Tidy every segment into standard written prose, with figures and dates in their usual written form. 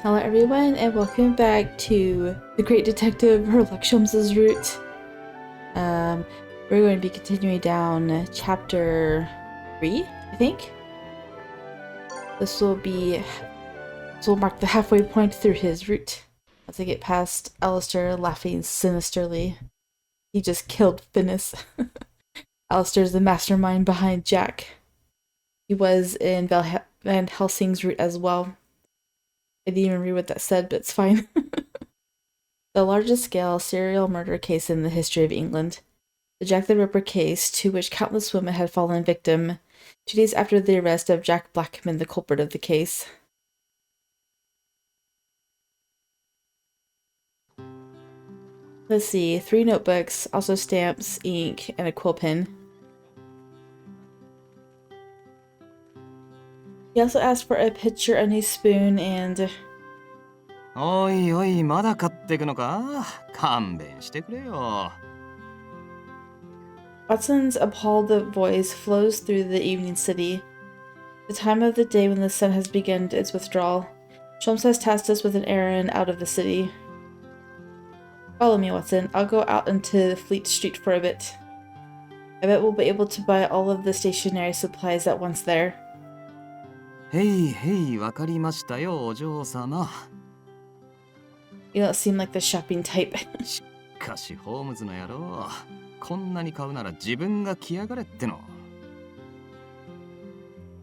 Hello everyone and welcome back to the Great Detective Herlock Sholmes' route. We're going to be continuing down chapter 3, I think. This will mark the halfway point through his route. As I get past Aleister laughing sinisterly. He just killed Finis. Aleister's the mastermind behind Jack. He was in Van Helsing's route as well. I didn't even read what that said, but it's fine. The largest scale serial murder case in the history of England. The Jack the Ripper case, to which countless women had fallen victim, 2 days after the arrest of Jack Blackman, the culprit of the case. Let's see, 3 notebooks, also stamps, ink, and a quill pen. He also asked for a pitcher, a new spoon, and... おいおい、まだ買ってくのか？勘弁してくれよ。 Watson's appalled voice flows through the evening city. The time of the day when the sun has begun its withdrawal. Sholmes has tasked us with an errand out of the city. Follow me, Watson. I'll go out into Fleet Street for a bit. I bet we'll be able to buy all of the stationery supplies at once there. へいへい、わかりましたよ、お嬢様。 You don't seem like the shopping type. しかし、ホームズの野郎。こんなに買うなら自分が来やがれっての。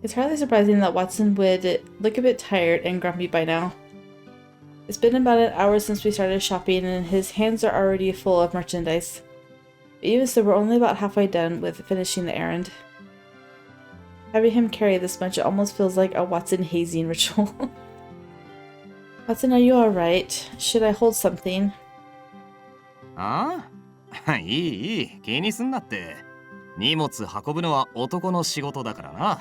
It's hardly surprising that Watson would look a bit tired and grumpy by now. It's been about an hour since we started shopping and his hands are already full of merchandise. But even so, we're only about halfway done with finishing the errand. Having him carry this much, it almost feels like a Watson hazing ritual. Watson, are you alright? Should I hold something? ああ？いいいい、気にすんなって。荷物運ぶのは男の仕事だからな。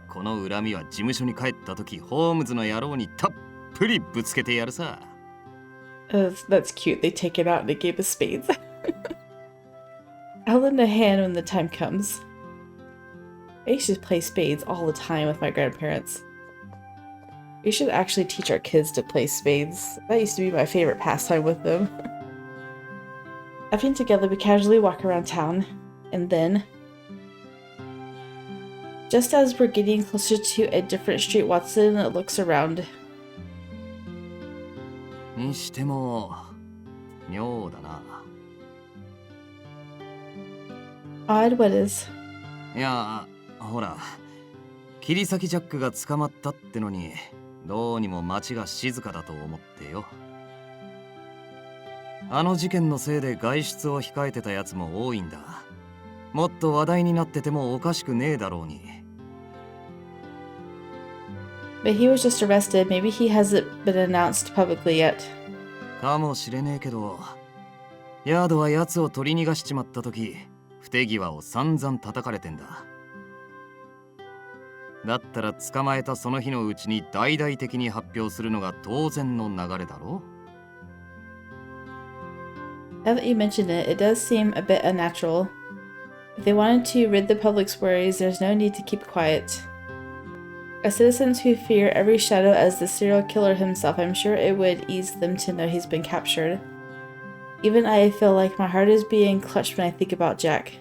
この恨みは事務所に帰った時、ホームズの野郎にたっぷりぶつけてやるさ。That's cute. They take it out and they gave us spades. I'll lend a hand when the time comes. I used to play spades all the time with my grandparents. We should actually teach our kids to play spades. That used to be my favorite pastime with them. Laughing together, we casually walk around town, and then... Just as we're getting closer to a different street, Watson looks around. にしても、妙だな。 Odd, what is? いや、ほら、切り裂きジャックが捕まったってのに、どうにも街が静かだと思ってよ。あの事件のせいで外出を控えてたやつも多いんだ。もっと話題になっててもおかしくねえだろうに。 But he was just arrested. Maybe he hasn't been announced publicly yet. かもしれねえけど、ヤードは奴を取り逃がしちまった時、不手際を散々叩かれてんだ。だったら捕まえたその日のうちに大々的に発表するのが当然の流れだろ。 Now that you mention it, it does seem a bit unnatural. If they wanted to rid the public's worries, there's no need to keep quiet. As citizens who fear every shadow as the serial killer himself, I'm sure it would ease them to know he's been captured. Even I feel like my heart is being clutched when I think about Jack.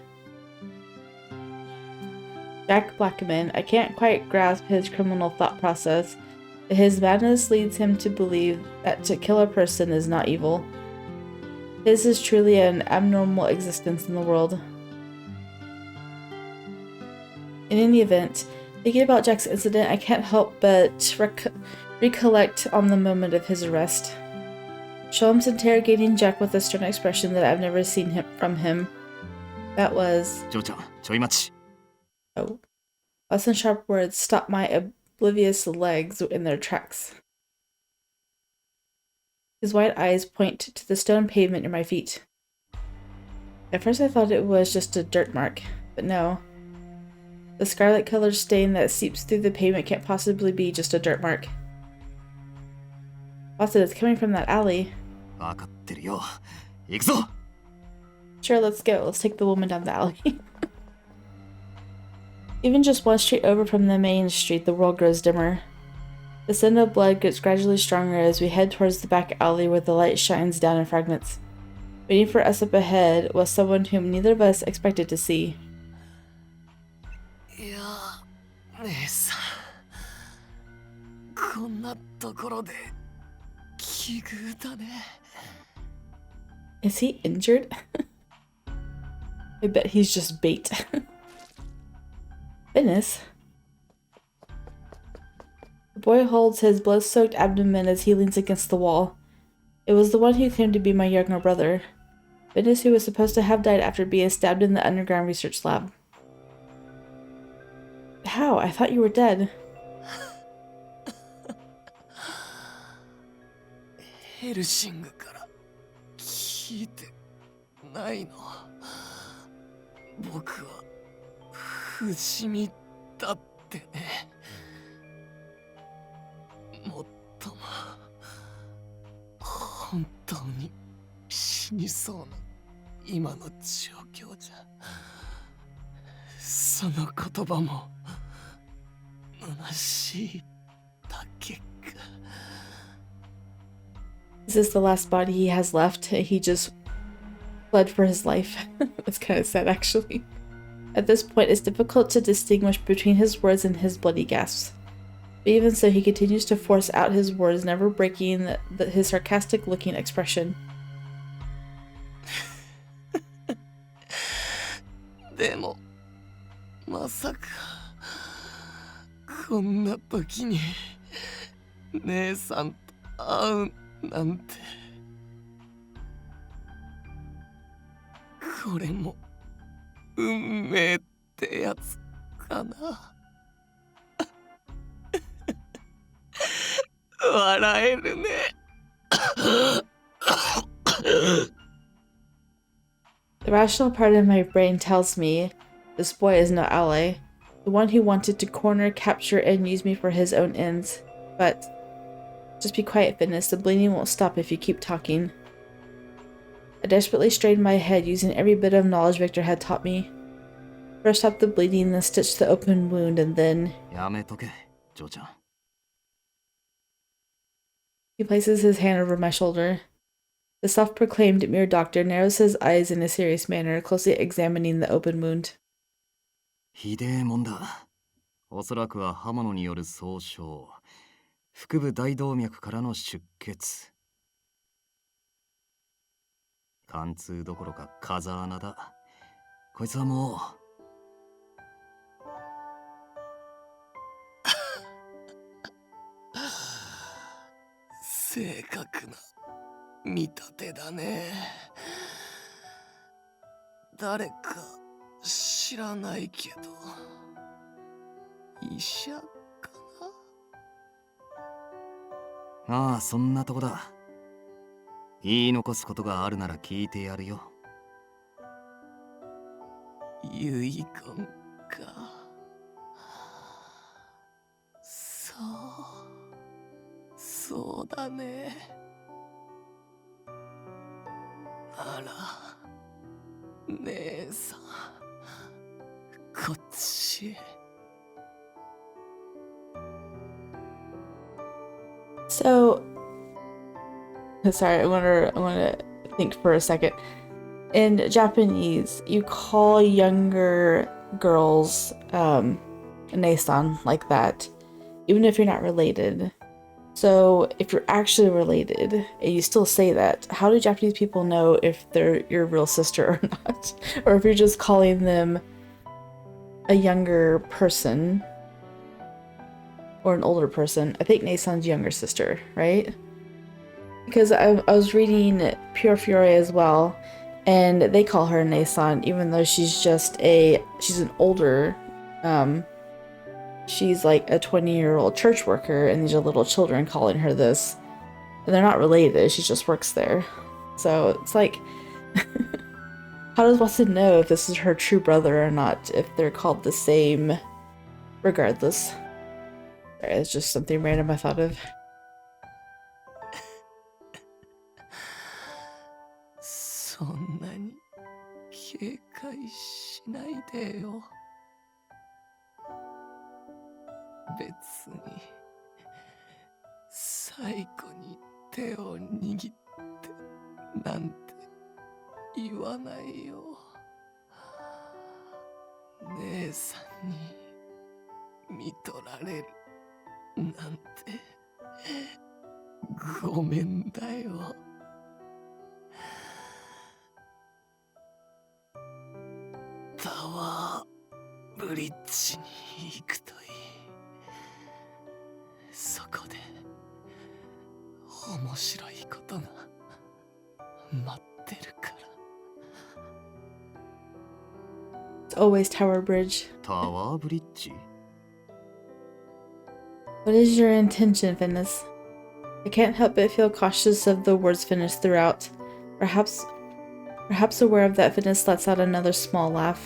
Jack Blackman, I can't quite grasp his criminal thought process, but his madness leads him to believe that to kill a person is not evil. His is truly an abnormal existence in the world. In any event, thinking about Jack's incident, I can't help but recollect on the moment of his arrest. Sholmes interrogating Jack with a stern expression that I've never seen from him. That was... 嬢ちゃん、ちょい待ち。 Oh. Watson's sharp words stopped my oblivious legs in their tracks. His wide eyes point to the stone pavement near my feet. At first I thought it was just a dirt mark, but no. The scarlet-colored stain that seeps through the pavement can't possibly be just a dirt mark. Watson, it's coming from that alley. わかってるよ。行くぞ。 Sure, let's go. Let's take the woman down the alley. Even just one street over from the main street, the world grows dimmer. The scent of blood gets gradually stronger as we head towards the back alley where the light shines down in fragments. Waiting for us up ahead was someone whom neither of us expected to see. いや、姉さん、こんなところで奇遇だね。Is he injured? I bet he's just bait. Goodness. The boy holds his blood-soaked abdomen as he leans against the wall. It was the one who claimed to be my younger brother. Witness who was supposed to have died after being stabbed in the underground research lab. How? I thought you were dead. ヘルシングから聞いてないの。僕は不死身だってね。もっとも本当に死にそうな今の状況じゃ、その言葉も虚しいだけか。This is the last body he has left. He just fled for his life. That's kind of sad, actually. At this point, it's difficult to distinguish between his words and his bloody gasps. But even so, he continues to force out his words, never breaking his sarcastic-looking expression. でも、まさかこんな時に姉さんと会うなんて。これも運命ってやつかな。笑えるね。The rational part of my brain tells me this boy is no ally, the one who wanted to corner, capture, and use me for his own ends. But just be quiet, Fitness. The bleeding won't stop if you keep talking. I desperately strained my head, using every bit of knowledge Victor had taught me. First stopped the bleeding, then stitched the open wound, and then... He places his hand over my shoulder. The self-proclaimed mere doctor narrows his eyes in a serious manner, closely examining the open wound. ひでえもんだ。おそらくは刃物による創傷。腹部大動脈からの出血。貫通どころか風穴だ。こいつはもう。正確な見立てだね。誰か知らないけど、医者かな。ああ、そんなとこだ。言い残すことがあるなら聞いてやるよ。遺言か。そうだね。あら、姉さん、こっちへ。So, sorry, I want to think for a second. In Japanese, you call younger girls "nei-san" like that, even if you're not related. So, if you're actually related and you still say that, how do Japanese people know if they're your real sister or not? Or if you're just calling them a younger person or an older person? I think Nei-san's younger sister, right? Because I was reading Pure Fury as well, and they call her Nei-san, even though she's an older, she's like a 20-year-old church worker, and these are little children calling her this. And they're not related, she just works there. So it's like, how does Watson know if this is her true brother or not, if they're called the same regardless? It's just something random I thought of. そんなに警戒しないでよ。別に最後に手を握ってなんて言わないよ。姉さんに見取られるなんてごめんだよ。タワーブリッジに行くといい。そこで面白いことが待ってるから。It's always Tower Bridge. タワーブリッジ？ What is your intention, Finnis? I can't help but feel cautious of the words Finnis threw out. Perhaps aware of that, Finnis lets out another small laugh.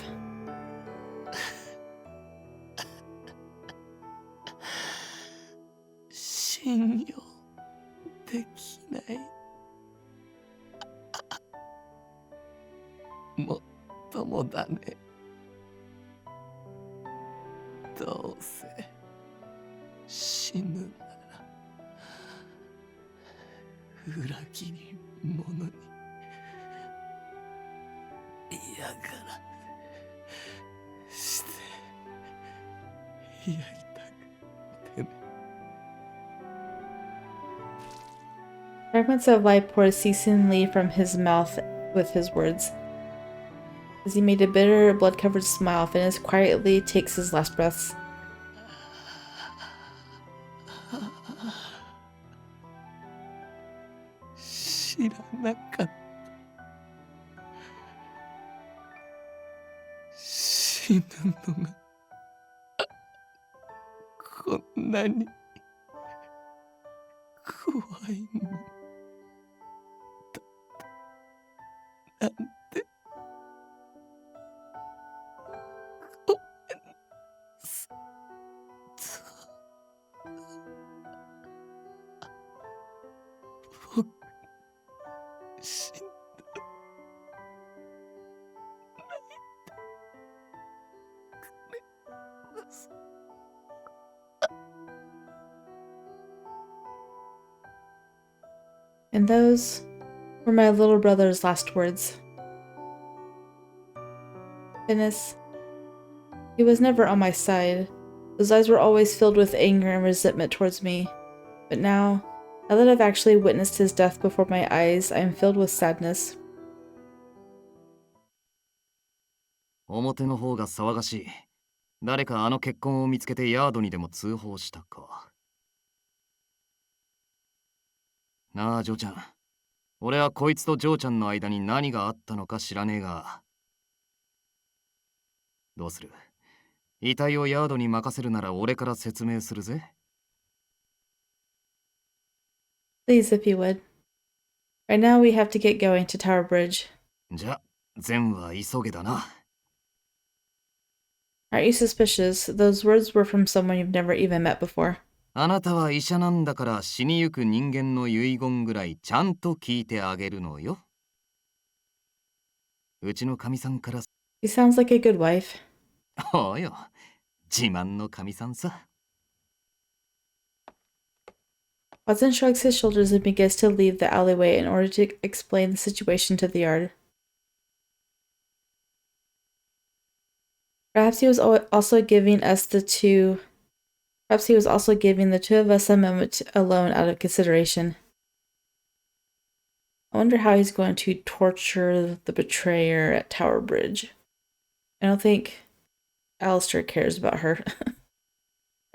信用できない。もっともだね。どうせ死ぬなら裏切り者に嫌がらしてやりたくてね。Fragments of light poured ceasingly from his mouth with his words. As he made a bitter, blood-covered smile, Finnis quietly takes his last breaths. 知らなかった。死ぬのがこんなに怖いもんだったなんて。ごめんなさい。僕死んだ。 And those were my little brother's last words. Finnis, he was never on my side. Those eyes were always filled with anger and resentment towards me. But now that I've actually witnessed his death before my eyes, I am filled with sadness. 表の方が騒がしい。誰かあの血痕を見つけてヤードにでも通報したか。なあ、ジョーちゃん。俺はこいつとジョーちゃんの間に何があったのか知らねえが。どうする？遺体をヤードに任せるなら俺から説明するぜ。Please, if you would. Right now we have to get going to Tower Bridge. じゃ、善は急げだな。Aren't you suspicious? Those words were from someone you've never even met before. あなたは医者なんだから死にゆく人間の遺言ぐらいちゃんと聞いてあげるのよ。うちの神さんから。 He sounds like a good wife. おうよ、自慢の神さんさ。Watson shrugs his shoulders and begins to leave the alleyway in order to explain the situation to the yard. Perhaps he was also giving the two of us a moment alone out of consideration. I wonder how he's going to torture the betrayer at Tower Bridge. I don't think Aleister cares about her.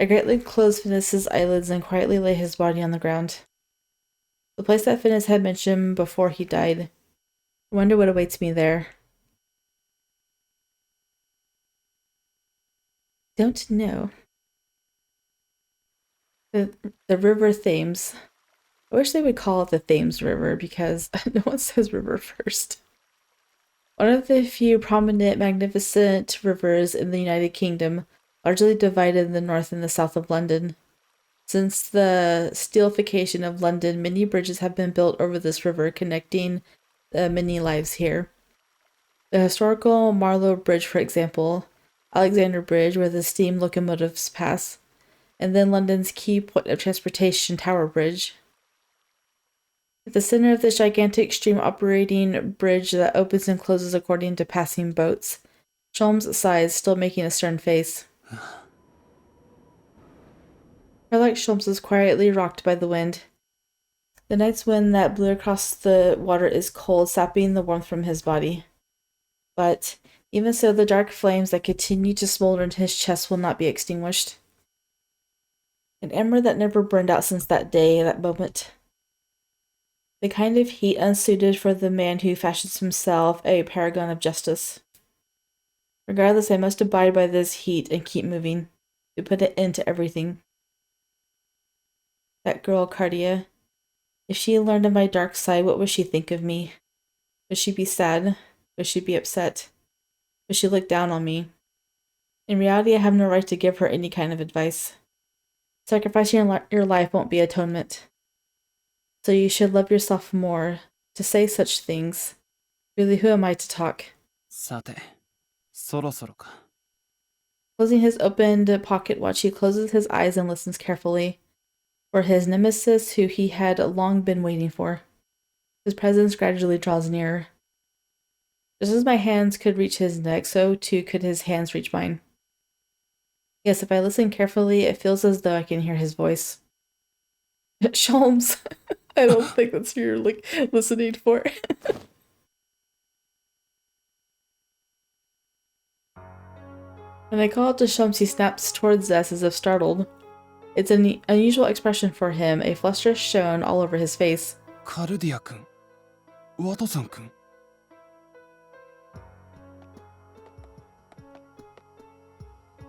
I greatly close Finnis's eyelids and quietly lay his body on the ground. The place that Finnis had mentioned before he died. I wonder what awaits me there. Don't know. The River Thames. I wish they would call it the Thames River because no one says river first. One of the few prominent, magnificent rivers in the United Kingdom, largely divided in the north and the south of London. Since the steelification of London, many bridges have been built over this river, connecting many lives here. The historical Marlow Bridge, for example, Alexander Bridge, where the steam locomotives pass, and then London's key point of transportation, Tower Bridge. At the center of this gigantic stream operating bridge that opens and closes according to passing boats, Sholmes sighs, still making a stern face. Herlock Sholmes is quietly rocked by the wind. The night's wind that blew across the water is cold, sapping the warmth from his body. But even so, the dark flames that continue to smolder in his chest will not be extinguished. An ember that never burned out since that day, that moment. The kind of heat unsuited for the man who fashions himself a paragon of justice. Regardless, I must abide by this heat and keep moving, to put an end to everything. That girl, Cardia. If she learned of my dark side, what would she think of me? Would she be sad? Would she be upset? Would she look down on me? In reality, I have no right to give her any kind of advice. Sacrificing your life won't be atonement. So you should love yourself more. To say such things. Really, who am I to talk? さて、そろそろか。 Closing his opened pocket watch, he closes his eyes and listens carefully. For his nemesis, who he had long been waiting for. His presence gradually draws nearer. Just as my hands could reach his neck, so too could his hands reach mine. Yes, if I listen carefully, it feels as though I can hear his voice. Sholmes, I don't think that's who you're listening for. When I call out to Sholmes, he snaps towards us as if startled. It's an unusual expression for him, a fluster shown all over his face. カルディア君、ワトソン君。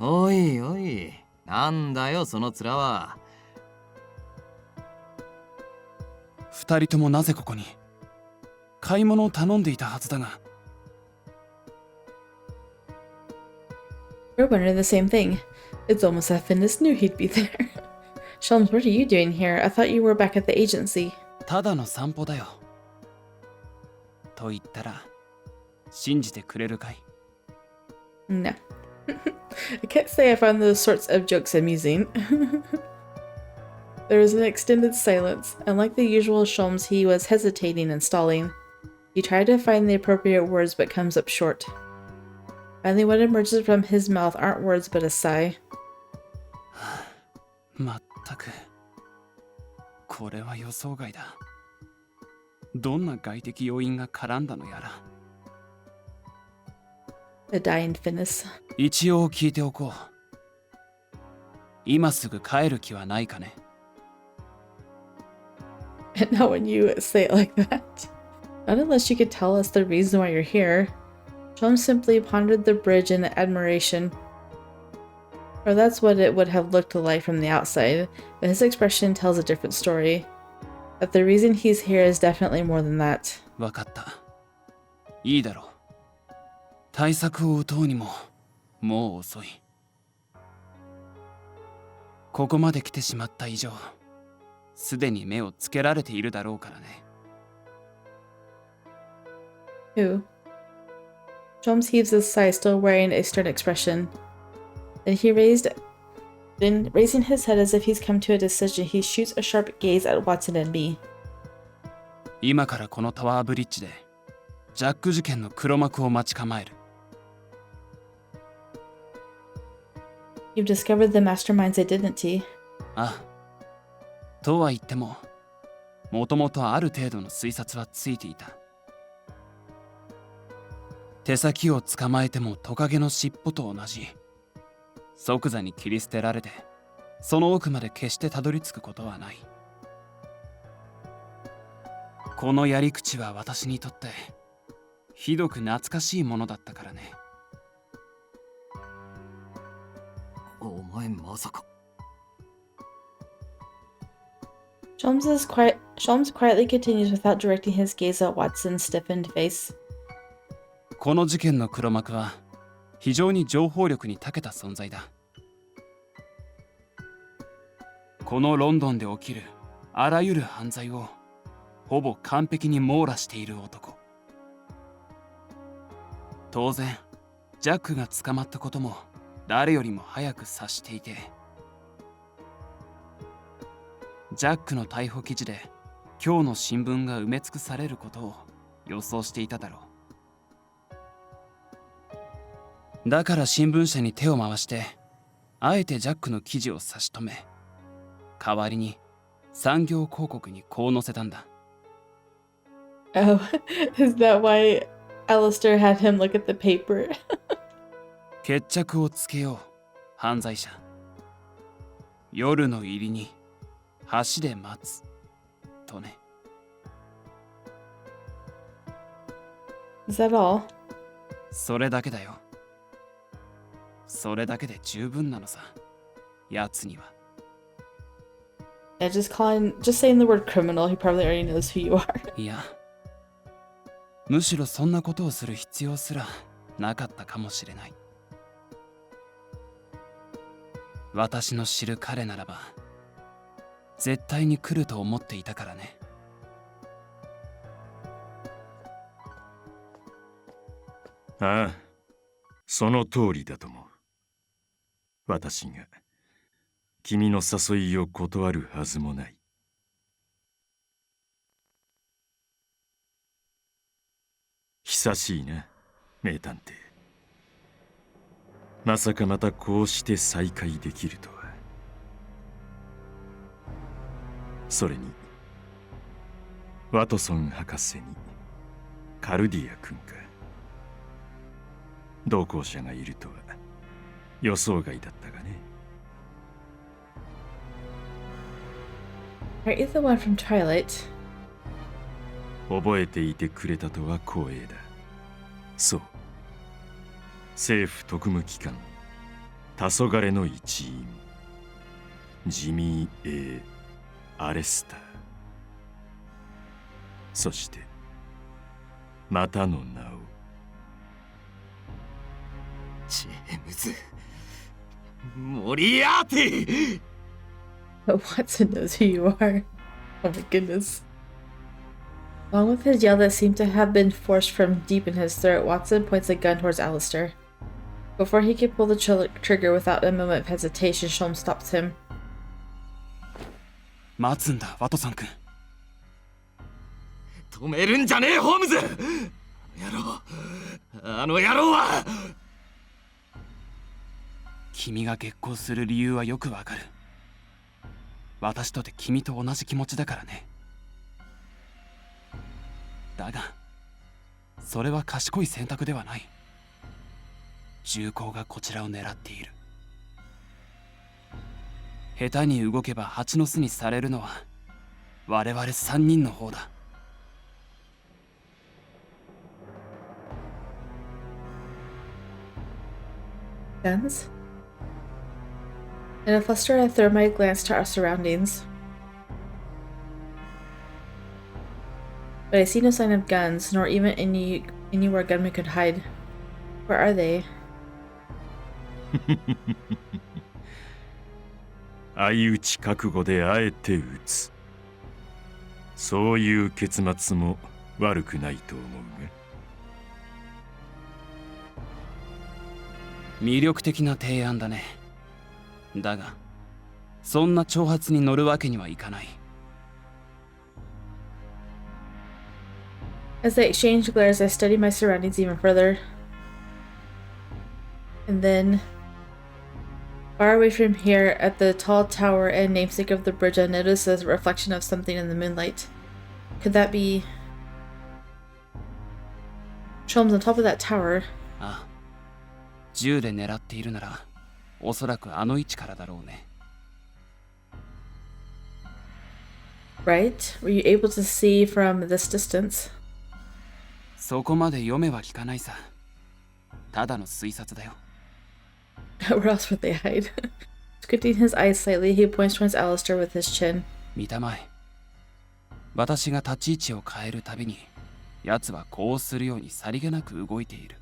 おいおい、なんだよその面は。二人ともなぜここに？買い物を頼んでいたはずだが。We're wondering the same thing. It's almost as if Finnis knew he'd be there. Sholmes, what are you doing here? I thought you were back at the agency. ただの散歩だよ。と言ったら、信じてくれるかい？ No. I can't say I found those sorts of jokes amusing. There was an extended silence. Unlike the usual Sholmes, he was hesitating and stalling. He tried to find the appropriate words but comes up short. Finally, what emerges from his mouth aren't words but a sigh. まったく。これは予想外だ。どんな外的要因が絡んだのやら。A dying Finnis. 一応聞いておこう。今すぐ帰る気はないかね。And not when you say it like that. Not unless you could tell us the reason why you're here. Sholmes simply pondered the bridge in admiration. Or that's what it would have looked like from the outside, but his expression tells a different story. That the reason he's here is definitely more than that. わかった。いいだろう。対策を打とうにも、もう遅い。ここまで来てしまった以上、すでに目をつけられているだろうからね。Who? Sholmes heaves a sigh, still wearing a stern expression. Then raising his head as if he's come to a decision, he shoots a sharp gaze at Watson and me. 今からこのタワーブリッジで、ジャック事件の黒幕を待ち構える。You've discovered the mastermind's identity. ああ。とは言っても、もともとある程度の推察はついていた。手先を捕まえてもトカゲの尻尾と同じ。即座に切り捨てられて、その奥まで決してたどり着くことはない。このやり口は私にとって、ひどく懐かしいものだったからね。お前まさか。Sholmes quietly continues without directing his gaze at Watson's stiffened face. この事件の黒幕は非常に情報力に長けた存在だ。このロンドンで起きるあらゆる犯罪をほぼ完璧に網羅している男。当然ジャックが捕まったことも誰よりも早く察していて、ジャックの逮捕記事で今日の新聞が埋め尽くされることを予想していただろう。だから新聞社に手を回してあえてジャックの記事を差し止め、代わりに産業広告にこう載せたんだ。Oh, is that why Aleister had him look at the paper? 決着をつけよう、犯罪者。夜の入りに橋で待つとね。Is that all? それだけだよ。それだけで十分なのさ、奴には。Yeah, just saying the word criminal, he probably already knows who you are. いや、むしろそんなことをする必要すらなかったかもしれない。私の知る彼ならば絶対に来ると思っていたからね。ああ、その通りだと思う。私が君の誘いを断るはずもない。久しいな、名探偵。まさかまたこうして再会できるとは。それにワトソン博士にカルディア君か。同行者がいるとは予想外だったがね。Are you the one from Twilight? 覚えていてくれたとは光栄だ。そう、政府特務機関黄昏の一員、ジミー・アレスター。そしてまたの名を。ジェームズ・モリアーティ。 But Watson knows who you are. Oh my goodness. Along with his yell that seemed to have been forced from deep in his throat, Watson points a gun towards Aleister. Before he could pull the trigger without a moment of hesitation, Sholmes stops him. 待つんだ、ワトソン君。止めるんじゃねえ、ホームズ。あの野郎は。君が激高する理由はよくわかる。私とて君と同じ気持ちだからね。だがそれは賢い選択ではない。銃口がこちらを狙っている。下手に動けば蜂の巣にされるのは我々3人の方だ。Guns? In a fluster, I throw my glance to our surroundings. But I see no sign of guns, nor even anywhere gunmen could hide. Where are they? 相打ち覚悟であえて撃つ。そういう結末も悪くないと思うが。魅力的な提案だね。だがそんな挑発に乗るわけにはいかない。As I exchange glares, I study my surroundings even further. And then, far away from here, at the tall tower and namesake of the bridge, I notice a reflection of something in the moonlight. Could that be Sholmes on top of that tower? ああ、銃で狙っているならおそらくあの位置からだろうね。Right? Were you able to see from this distance? そこまで読めは聞かないさ。ただの推察だよ。Where else would they hide? Squinting his eyes slightly, he points towards Aleister with his chin. 見たまえ。私が立ち位置を変えるたびに、奴はこうするようにさりげなく動いている。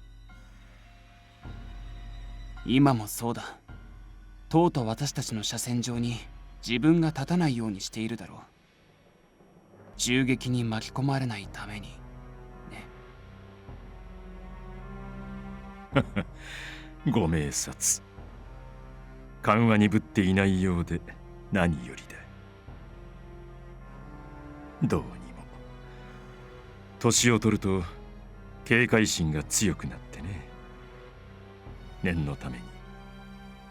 今もそうだ。とうとう私たちの車線上に自分が立たないようにしているだろう。銃撃に巻き込まれないためにね。ご明察。勘は鈍っていないようで何よりだ。どうにも。年を取ると警戒心が強くなってね。念のために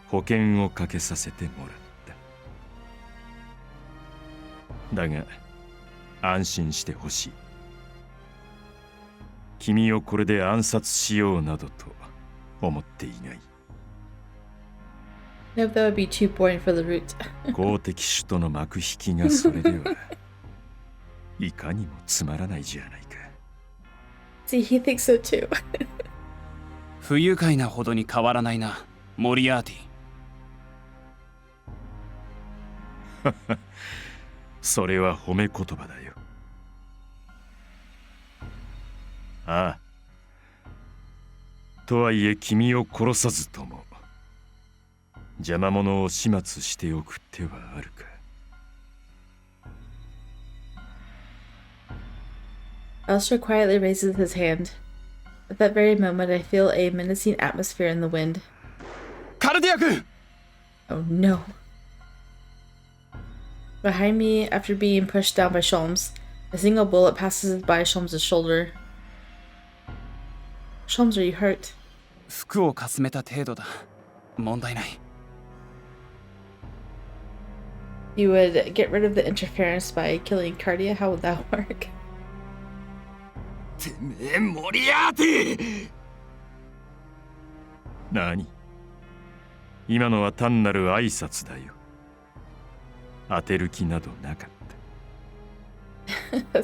保険をかけさせてもらった。だが安心してほしい。君をこれで暗殺しようなどと思っていない。Nope, that would be too boring for the root. 公的首都の幕引きがそれではいかにもつまらないじゃないか。See, he thinks so too. 不愉快なほどに変わらないな、モリアーティ。それは褒め言葉だよ。ああ。とはいえ君を殺さずとも邪魔者を始末しておく手はあるか。Aleister quietly raises his hand. At that very moment, I feel a menacing atmosphere in the wind. カルディア君 Oh no. Behind me, after being pushed down by Sholmes, a single bullet passes by Sholmes' shoulder. Sholmes, are you hurt? 服をかすめた程度だ。問題ない。You would get rid of the interference by killing Cardia? How would that work? てめえモリアーティ。何？今のは単なる挨拶だよ。当てる気などなかった。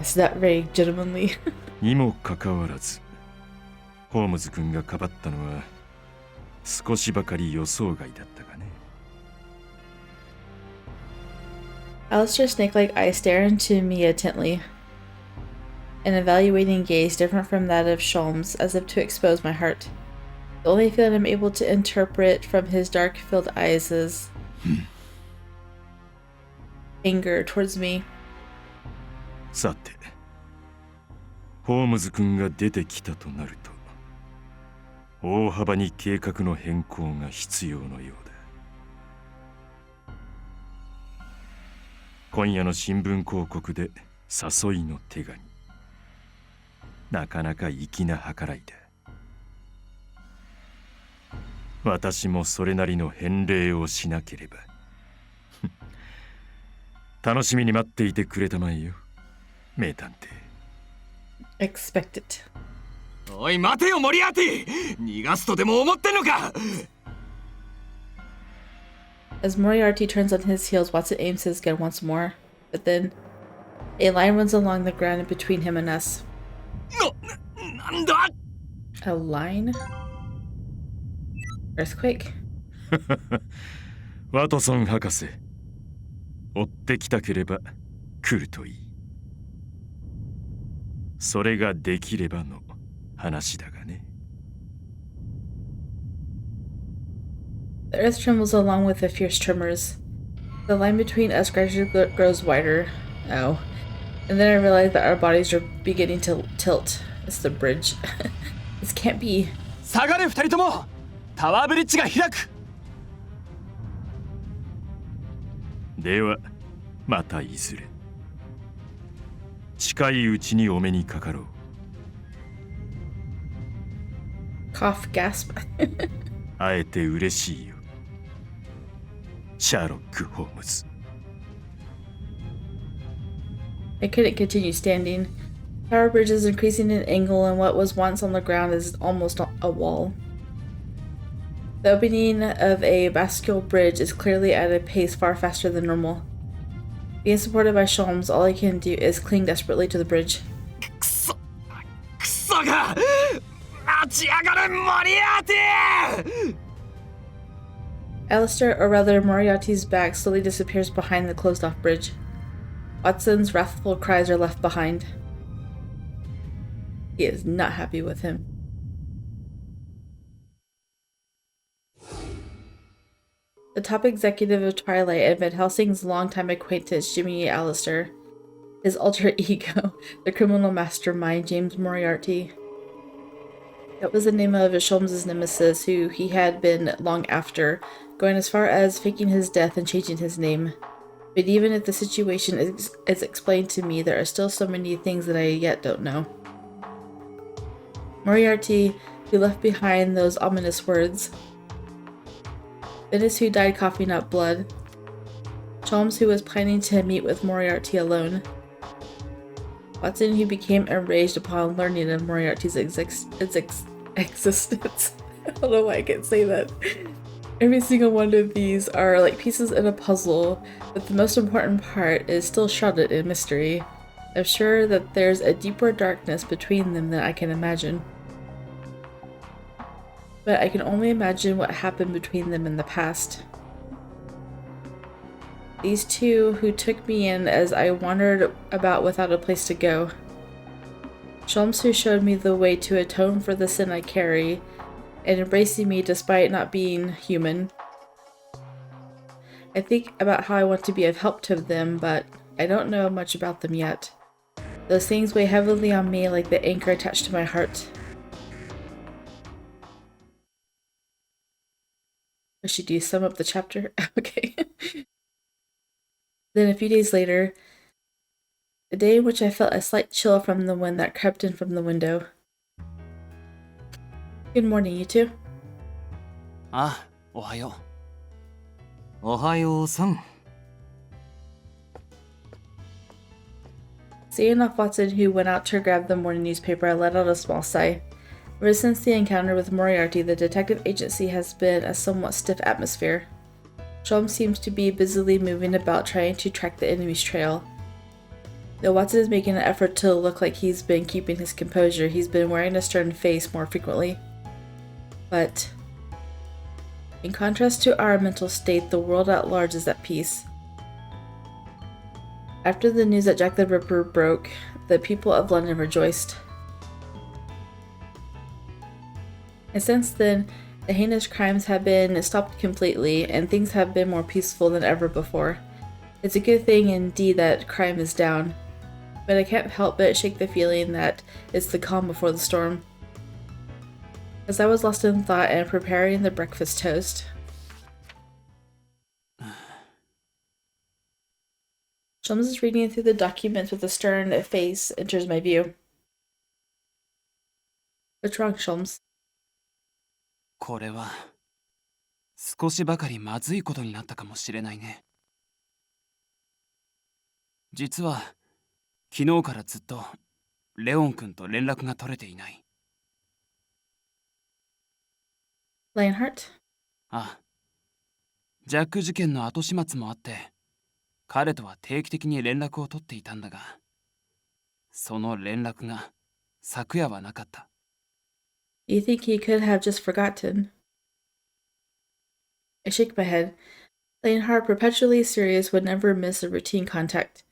That's not very gentlemanly. にもかかわらず、ホームズ君がかばったのは少しばかり予想外だったがね。Aleister's snake-like eyes stare into me intently. An evaluating gaze different from that of Sholmes, as if to expose my heart. The only feeling I'm able to interpret from his dark-filled eyes is anger towards me. さて、ホームズ君が出てきたとなると、大幅に計画の変更が必要のようだ。今夜の新聞広告で誘いの手紙。なかなか粋な計らいだ。私もそれなりの返礼をしなければ。楽しみに待っていてくれたまえよ、名探偵。Expect it. おい待てよモリアーティ。逃がすとでも思ってんのか。As Moriarty turns on his heels, Watson aims his gun once more, but then a line runs along the ground between him and us. なんだ A line? Earthquake? ワトソン博士、追ってきたければ来るといい。それができればの話だがね。The earth trembles along with the fierce tremors. The line between us gradually grows wider. Oh. And then I realize that our bodies are beginning to tilt. It's the bridge. This can't be. 下がれ二人とも。タワーブリッジが開く。では、またいずれ。近いうちにお目にかかろう。Cough, gasp. 会えて嬉しいよ、シャーロック・ホームズ。I couldn't continue standing. Tower bridge is increasing in angle, and what was once on the ground is almost a wall. The opening of a bascule bridge is clearly at a pace far faster than normal. Being supported by Sholmes, all I can do is cling desperately to the bridge. くそが立ち上がれモリアーティ。 Aleister, or rather Moriarty's back, slowly disappears behind the closed-off bridge. Watson's wrathful cries are left behind. He is not happy with him. The top executive of Twilight and Van Helsing's longtime acquaintance, Jimmy Aleister. His alter ego, the criminal mastermind, James Moriarty. That was the name of Sholmes' nemesis, who he had been long after, going as far as faking his death and changing his name. But even if the situation is explained to me, there are still so many things that I yet don't know. Moriarty, who left behind those ominous words. Venice, who died coughing up blood. Sholmes, who was planning to meet with Moriarty alone. Watson, who became enraged upon learning of Moriarty's existence. I don't know why I can't say that. Every single one of these are like pieces in a puzzle, but the most important part is still shrouded in mystery. I'm sure that there's a deeper darkness between them than I can imagine. But I can only imagine what happened between them in the past. These two who took me in as I wandered about without a place to go. Sholmes, who showed me the way to atone for the sin I carry, and embracing me despite not being human. I think about how I want to be of help to them, but I don't know much about them yet. Those things weigh heavily on me like the anchor attached to my heart. Should you sum up the chapter? Okay. Then a few days later, a day in which I felt a slight chill from the wind that crept in from the window. Good morning, you two. Ah, ohayo. Ohayo-san. Seeing off Watson, who went out to grab the morning newspaper, I let out a small sigh. Ever since the encounter with Moriarty, the detective agency has been a somewhat stiff atmosphere. Sholmes seems to be busily moving about trying to track the enemy's trail. Though Watson is making an effort to look like he's been keeping his composure, he's been wearing a stern face more frequently. But in contrast to our mental state, the world at large is at peace. After the news that Jack the Ripper broke, the people of London rejoiced. And since then, the heinous crimes have been stopped completely, and things have been more peaceful than ever before. It's a good thing indeed that crime is down, but I can't help but shake the feeling that it's the calm before the storm. As I was lost in thought and preparing the breakfast toast, Sholmes is reading through the documents with a stern face enters my view. What's wrong, Sholmes? これは少しばかりまずいことになったかもしれないね。実は昨日からずっとレオン君と連絡が取れていない。Lionheart? ああ、ジャック事件の後始末もあって、彼とは定期的に連絡を取っていたんだが、その連絡が昨夜はなかった。You think he could have just forgotten? I shake my head. Lionheart, perpetually serious, would never miss a routine contact.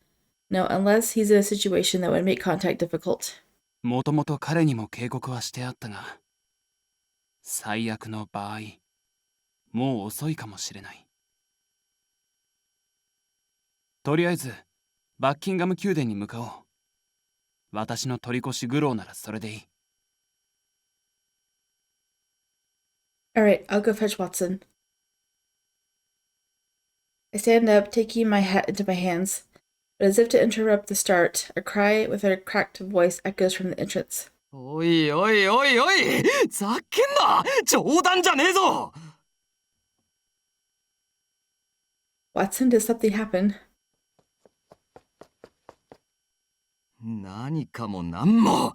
No, unless he's in a situation that would make contact difficult. もともと彼にも警告はしてあったが、最悪の場合、もう遅いかもしれない。とりあえず、バッキンガム宮殿に向かおう。私の取り越し苦労ならそれでいい。Alright, I'll go fetch Watson. I stand up, taking my hat into my hands, but as if to interrupt the start, a cry with a cracked voice echoes from the entrance. おいおいおいおい、ざっけんな、冗談じゃねえぞ。Watson, did something happen? 何かもなんも。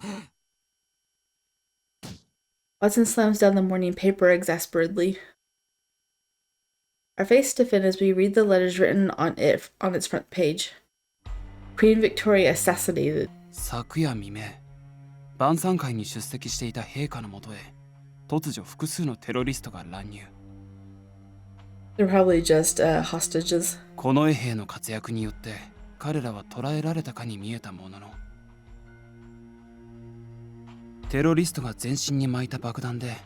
Watson slams down the morning paper exasperatedly. Our face stiffen as we read the letters written on its front page. Queen Victoria assassinated. 昨夜未明、晩餐会に出席していた陛下のもとへ、突如複数のテロリストが乱入。They're probably just hostages. 近衛兵の活躍によって彼らは捕らえられたかに見えたものの、テロリストが全身に巻いた爆弾で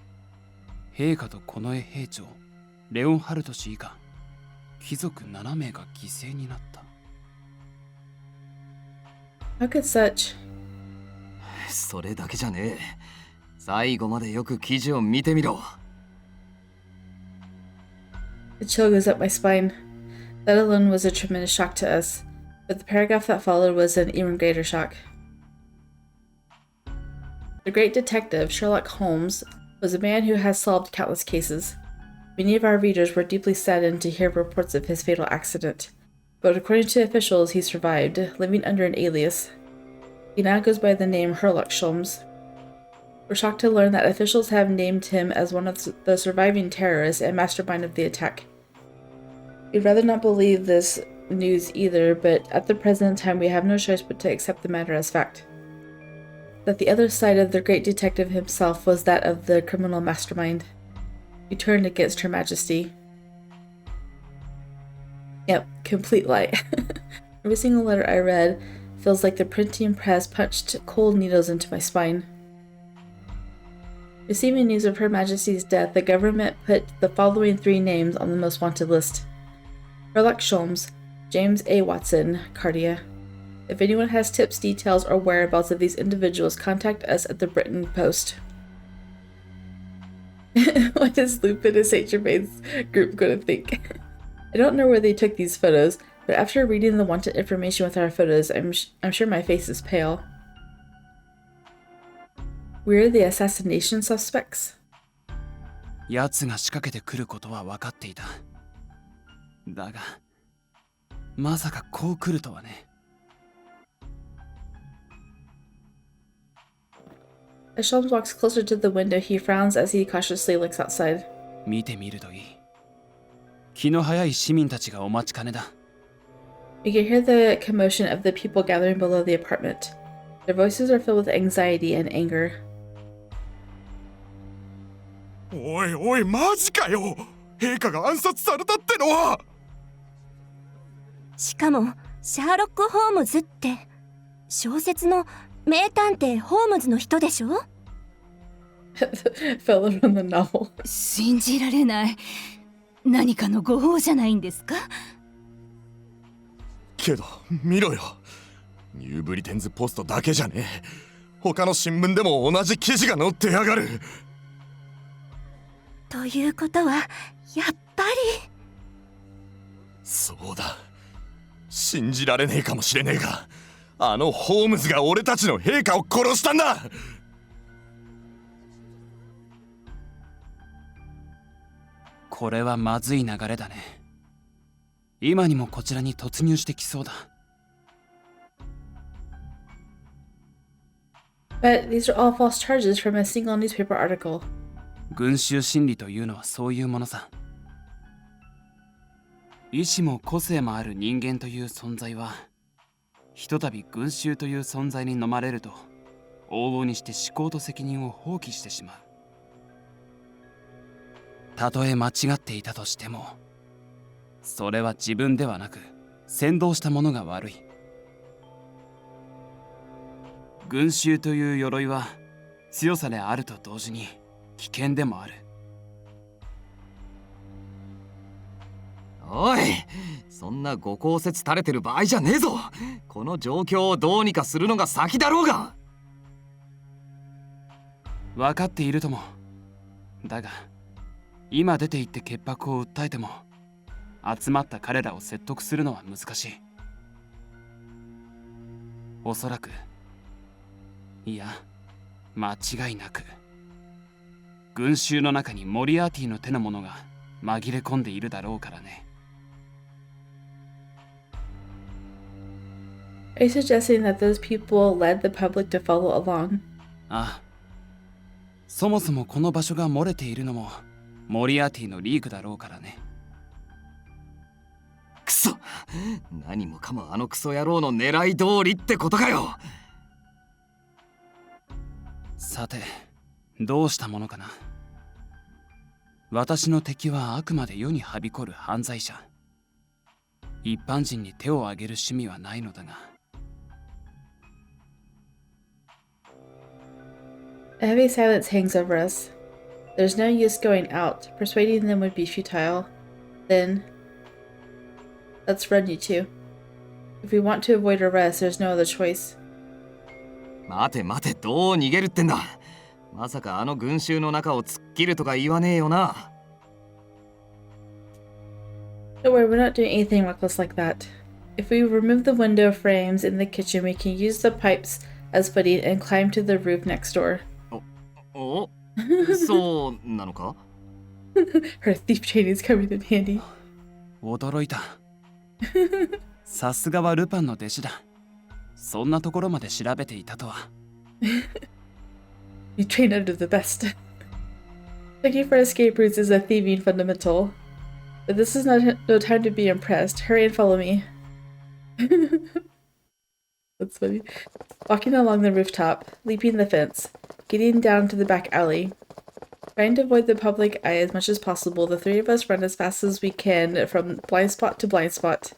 陛下と近衛兵長レオンハルト氏以下貴族7名が犠牲になった。 How could such? それだけじゃねえ。最後までよく記事を見てみろ。A chill goes up my spine. That alone was a tremendous shock to us, but the paragraph that followed was an even greater shock. The great detective, Sherlock Holmes, was a man who has solved countless cases. Many of our readers were deeply saddened to hear reports of his fatal accident, but according to officials, he survived, living under an alias. He now goes by the name Herlock Sholmes. We're shocked to learn that officials have named him as one of the surviving terrorists and mastermind of the attack. We'd rather not believe this news either, but at the present time we have no choice but to accept the matter as fact. That the other side of the great detective himself was that of the criminal mastermind. He turned against Her Majesty. Yep, complete lie. Every single letter I read feels like the printing press punched cold needles into my spine. Receiving news of Her Majesty's death, the government put the following 3 names on the most wanted list. Herlock Sholmes, James A. Watson, Cardia. If anyone has tips, details, or whereabouts of these individuals, contact us at the Britain Post. What is Lupin and St. Germain's group going to think? I don't know where they took these photos, but after reading the wanted information with our photos, I'm sure my face is pale. We're the assassination suspects? 奴が仕掛けてくることは分かっていた。だが、まさかこう来るとはね。As Sholmes walks closer to the window, he frowns as he cautiously looks outside. 見てみるといい。気の早い市民たちがお待ちかねだ。We can hear the commotion of the people gathering below the apartment. Their voices are filled with anxiety and anger. おいおい、マジかよ。陛下が暗殺されたってのは。しかもシャーロック・ホームズって小説の名探偵ホームズの人でしょ？ Fell from the novel. 信じられない。何かの誤報じゃないんですか？けど見ろよ。ニューブリテンズポストだけじゃねえ。他の新聞でも同じ記事が載ってやがる。ということはやっぱり。そうだ。信じられねえかもしれねえが、あのホームズが俺たちの陛下を殺したんだ。これはまずい流れだね。今にもこちらに突入してきそうだ。But these are all false charges from a single newspaper article. 群衆心理というのはそういうものさ。意志も個性もある人間という存在は、ひとたび群衆という存在に飲まれると、往々にして思考と責任を放棄してしまう。たとえ間違っていたとしても、それは自分ではなく、先導した者が悪い。群衆という鎧は、強さであると同時に、危険でもある。おい、そんなご公説垂れてる場合じゃねえぞ。この状況をどうにかするのが先だろうが。分かっているとも。だが、今出て行って潔白を訴えても、集まった彼らを説得するのは難しい。おそらく、いや、間違いなく、群衆の中にモリアーティの手の者が紛れ込んでいるだろうからね。Are you suggesting that those people led the public to follow along? ああ。そもそもこの場所が漏れているのもモリアーティのリークだろうからね。くそ、何もかもあのクソ野郎の狙い通りってことかよ。さて、どうしたものかな。私の敵はあくまで世にはびこる犯罪者。一般人に手を挙げる趣味はないのだが。A heavy silence hangs over us. There's no use going out. Persuading them would be futile. Then, let's run, you two. If we want to avoid arrest, there's no other choice. 待て待て、どう逃げるってんだ。まさかあの群衆の中を突っ切るとか言わねえよな。Don't worry, we're not doing anything reckless like that. If we remove the window frames in the kitchen, we can use the pipes as footing and climb to the roof next door. おそうなのか Her thief training is coming in handy. 驚いた。さすがはルパンの弟子だ。そんなところまで調べていたとは。You train under the best. Looking for escape routes is a thieving fundamental. But this is no time to be impressed. Hurry and follow me. That's funny. Walking along the rooftop, leaping the fence, getting down to the back alley. Trying to avoid the public eye as much as possible, the three of us run as fast as we can from blind spot to blind spot.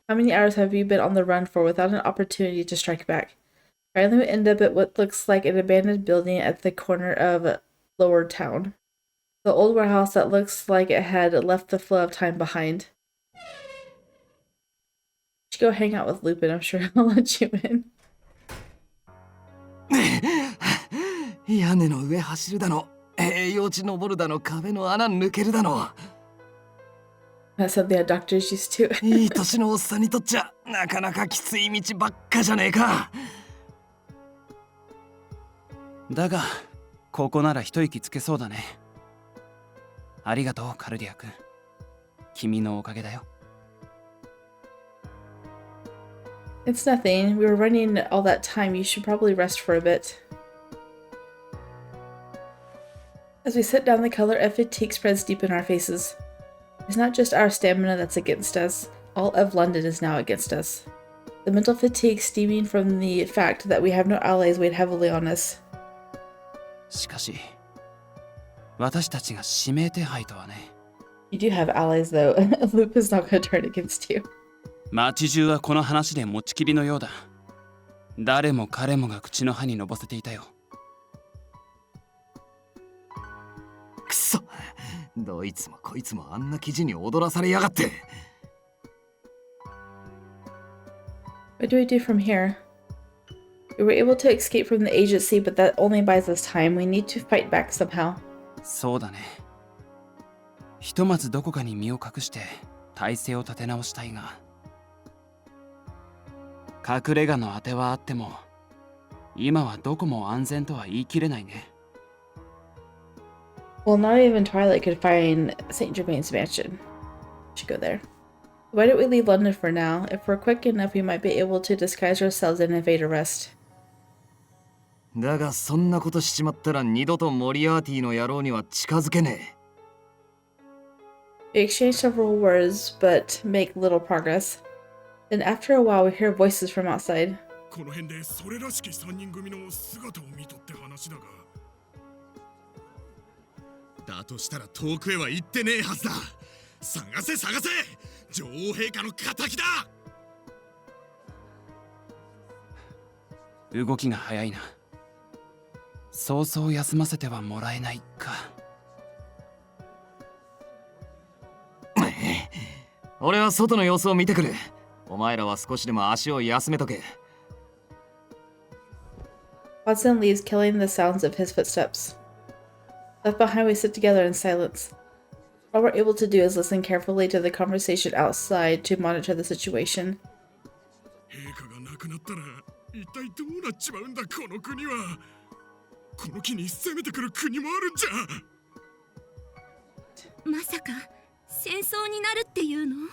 How many hours have we been on the run for without an opportunity to strike back? Finally, we end up at what looks like an abandoned building at the corner of Lower Town. The old warehouse that looks like it had left the flow of time behind. You should go hang out with Lupin, I'm sure he'll let you in. 屋根の上走るだの、栄養地登るだの、壁の穴抜けるだの。That's something that doctors used to. いい年のおっさんにとっちゃ、なかなかきつい道ばっかじゃねえか。だが、ここなら一息つけそうだね。ありがとう、カルディア君。君のおかげだよ。It's nothing. We were running all that time. You should probably rest for a bit. As we sit down, the color of fatigue spreads deep in our faces. It's not just our stamina that's against us. All of London is now against us. The mental fatigue stemming from the fact that we have no allies weighed heavily on us. しかし、私たちが指名手配とはね。You do have allies, though. Loop is not going to turn against you. 町中はこの話で持ちきりのようだ。誰も彼もが口の歯にのぼせていたよ。くそ、どいつもこいつもあんな記事に踊らされやがって。What do we do from here? We were able to escape from the agency, but that only buys us time. We need to fight back somehow. そうだね。ひとまずどこかに身を隠して体勢を立て直したいが、隠れ家の当てはあっても、今はどこも安全とは言い切れないね。Well, not even Twilight could find St. Germain's mansion. We should go there. Why don't we leave London for now? If we're quick enough, we might be able to disguise ourselves and evade arrest. だがそんなことしちまったら二度とモリアーティの野郎には近づけねえ。We exchange several words, but make little progress. Then after a while, we hear voices from outside. この辺でそれらしき3人組の姿を見とって話だが。だとしたら遠くへは行ってねえはずだ。探せ探せ、女王陛下の仇だ。動きが早いな。そうそう休ませてはもらえないか。俺は外の様子を見てくる。お前らは少しでも足を休めとけ。Watson leaves, killing the sounds of his footsteps. Left behind, we sit together in silence. All we're able to do is listen carefully to the conversation outside to monitor the situation. 陛下が亡くなったら一体どうなっちまうんだこの国は。この木に攻めてくる国もあるんじゃ。まさか戦争になるっていうの？は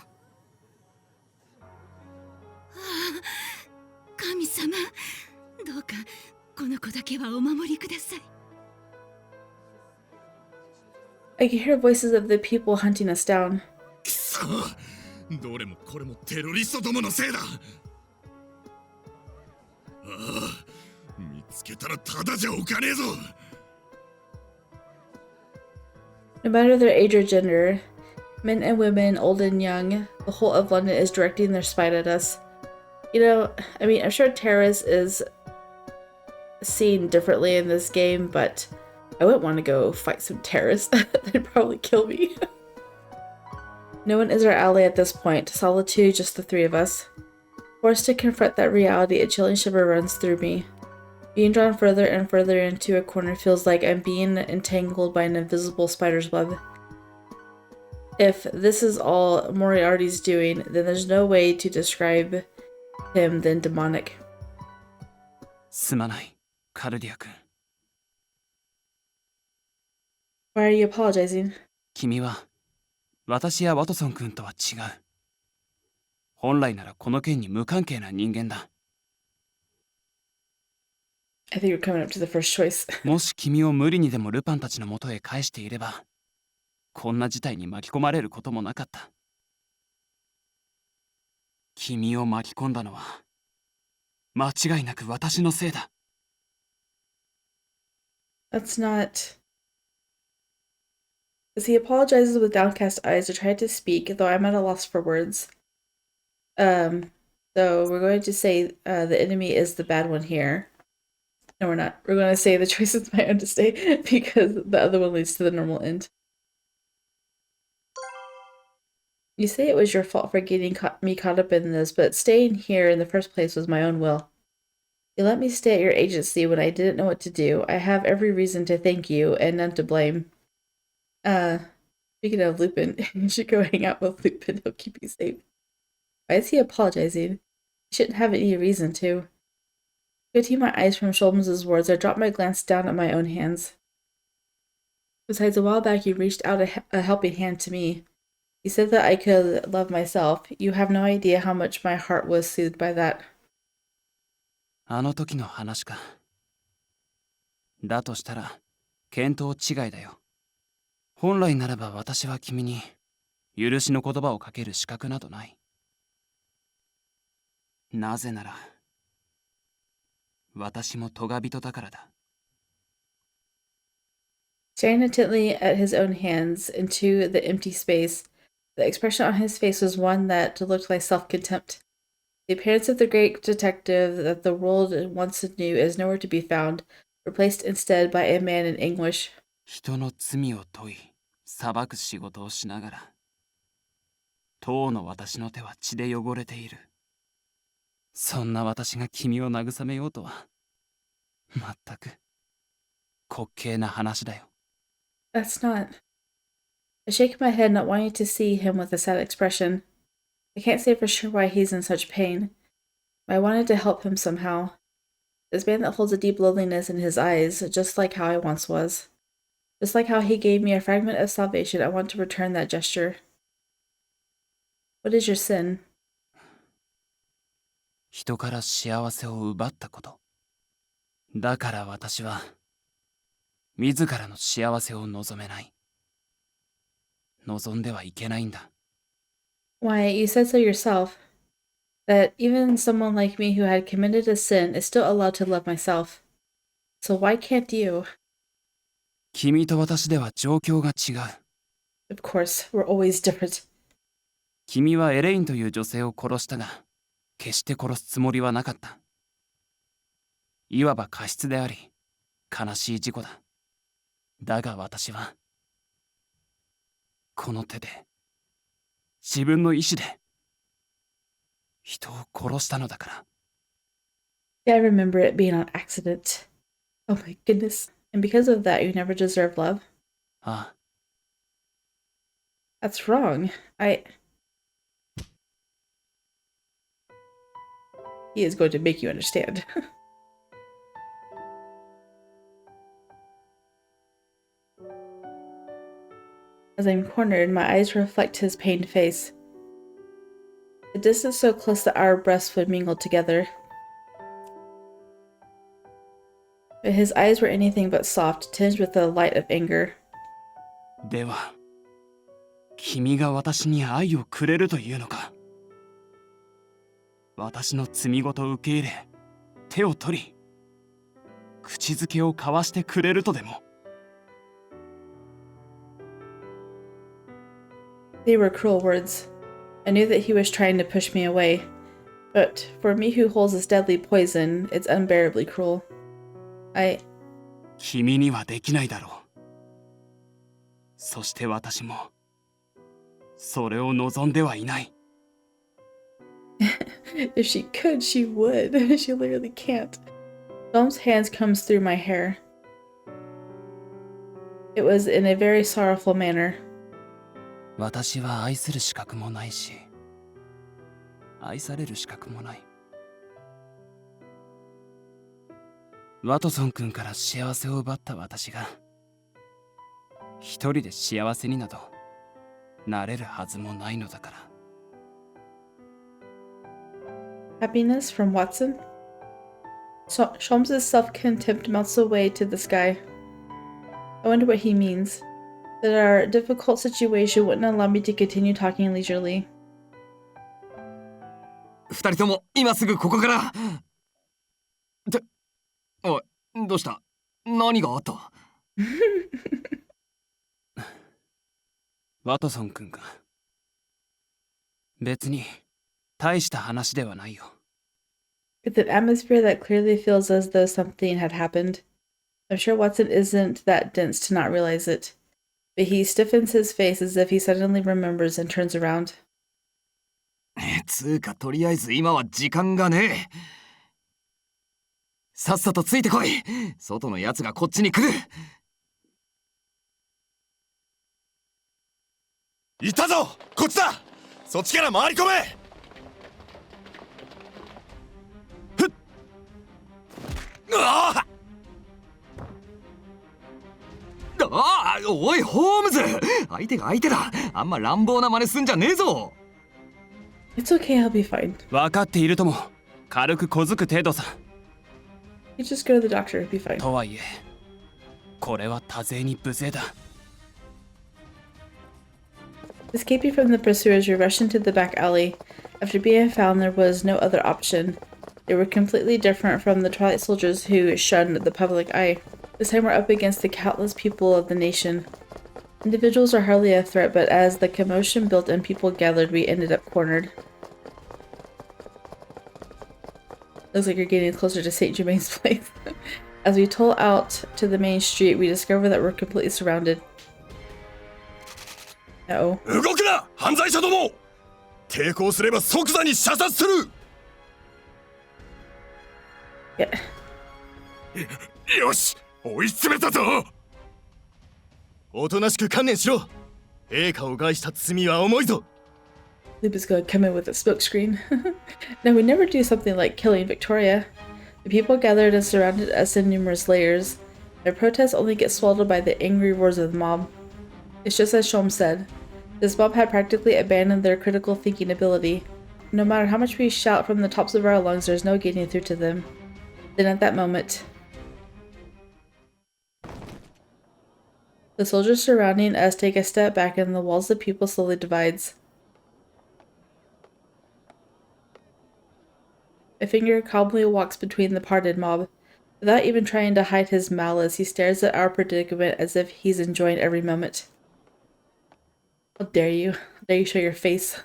あ、神様、どうかこの子だけはお守りください。I can hear voices of the people hunting us down. くそ、どれもこれもテロリストどものせいだ。ああ、見つけたらただじゃおかねえぞ。No matter their age or gender, men and women, old and young, the whole of London is directing their spite at us. You know, I mean, I'm sure terrorists is seen differently in this game, but I wouldn't want to go fight some terrorists. They'd probably kill me. No one is our ally at this point. Solitude, just the three of us. Forced to confront that reality, a chilling shiver runs through me. Being drawn further and further into a corner feels like I'm being entangled by an invisible spider's web. if this is all Moriarty's doing, then there's no way to describe him than demonic. すまない、カルディア君。 Why are you apologizing? 君は私やワトソン君とは違う。本来ならこの件に無関係な人間だ。I think you're coming up to the first choice. もし君を無理にでもルパンたちの元へ返していれば、こんな事態に巻き込まれることもなかった。君を巻き込んだのは間違いなく私のせいだ。That's not... As he apologizes with downcast eyes, I try to speak, though I'm at a loss for words. So we're going to say the enemy is the bad one here. No, we're not. We're going to say the choice is my own to stay, because the other one leads to the normal end. You say it was your fault for getting me caught up in this, but staying here in the first place was my own will. You let me stay at your agency when I didn't know what to do. I have every reason to thank you, and none to blame. Speaking of Lupin, you should go hang out with Lupin. He'll keep you safe. Why is he apologizing? He shouldn't have any reason to. Quitting my eyes from Sholmes' words, I dropped my glance down at my own hands. Besides, a while back you reached out a helping hand to me. You said that I could love myself. You have no idea how much my heart was soothed by that. あの時の話か。だとしたら見当違いだよ。本来ならば私は君に許しの言葉をかける資格などない。なぜなら私も咎人だからだ。Staring intently at his own hands into the empty space, the expression on his face was one that looked like self-contempt. The appearance of the great detective that the world once knew is nowhere to be found, replaced instead by a man in anguish. 人の罪を問い、裁く仕事をしながら、当の私の手は血で汚れている。そんな私が君を慰めようとは、まったく滑稽な話だよ。That's not... I shake my head, not wanting to see him with a sad expression. I can't say for sure why he's in such pain. I wanted to help him somehow. This man that holds a deep loneliness in his eyes, just like how I once was. Just like how he gave me a fragment of salvation, I want to return that gesture. What is your sin? 人から幸せを奪ったこと。だから私は、自らの幸せを望めない。望んではいけないんだ。Why, you said so yourself. That even someone like me who had committed a sin is still allowed to love myself. So why can't you? 君と私では状況が違う。Of course, we're always different. 君はエレインという女性を殺したが、決して殺すつもりはなかった。いわば過失であり、悲しい事故だ。だが私は、この手で、自分の意志で、人を殺したのだから。Yeah, I remember it being on accident. Oh my goodness. And because of that, you never deserved love? ああ。 That's wrong. He is going to make you understand. As I'm cornered, my eyes reflect his pained face. The distance so close that our breaths would mingle together. But his eyes were anything but soft, tinged with the light of anger. では、君が私に愛をくれるというのか。私の罪ごと受け入れ、手を取り、口づけを交わしてくれるとでも。They were cruel words. I knew that he was trying to push me away. But for me who holds this deadly poison, it's unbearably cruel. 君にはできないだろう。そして私も、それを望んではいない。If she could, she would. She literally can't. Sholmes' hands comes through my hair. It was in a very sorrowful manner. 私は愛する資格もないし、愛される資格もない。ワトソン君から幸せを奪った私が一人で幸せになどなれるはずもないのだから。Happiness from Watson? Sholmes' self-contempt melts away to the sky. I wonder what he means. That our difficult situation wouldn't allow me to continue talking leisurely. 二人とも今すぐここから。おい、どうした？何があった？ワトソン君が。別に大した話ではないよ。With an atmosphere that clearly feels as though something had happened. I'm sure Watson isn't that dense to not realize it. But he stiffens his face as if he suddenly remembers and turns around. つうかとりあえず今は時間がねえ。さっさとついてこい。外のやつがこっちに来る。いたぞ、こっちだ。そっちから回り込め。ふっ。ああ、おいホームズ、相手が相手だ。あんま乱暴な真似すんじゃねえぞ。It's okay, I'll be fine. 分かっているとも、軽く小づく程度さ。You just go to the doctor, it'll be fine. とはいえ、これは多勢に無勢だ。Escaping from the pursuers, we rushed into the back alley. After being found, there was no other option. They were completely different from the Twilight soldiers who shunned the public eye. This time we're up against the countless people of the nation. Individuals are hardly a threat, but as the commotion built and people gathered, we ended up cornered. Looks like you're getting closer to St. Germain's Place. As we toll out to the main street, we discover that we're completely surrounded. Uh-oh. 動くな、犯罪者ども。抵抗すれば即座に射殺する。Yeah. よし、追い詰めたぞ。おとなしく観念しろ。陛下を害した罪は重いぞ。Loop is going to come in with a smokescreen. No, we never do something like killing Victoria. The people gathered and surrounded us in numerous layers. Their protests only get swallowed by the angry roars of the mob. It's just as Sholmes said. This mob had practically abandoned their critical thinking ability. No matter how much we shout from the tops of our lungs, there's no getting through to them. Then at that moment, the soldiers surrounding us take a step back and the walls of people slowly divides. A finger calmly walks between the parted mob. Without even trying to hide his malice, he stares at our predicament as if he's enjoying every moment. How dare you? How dare you show your face?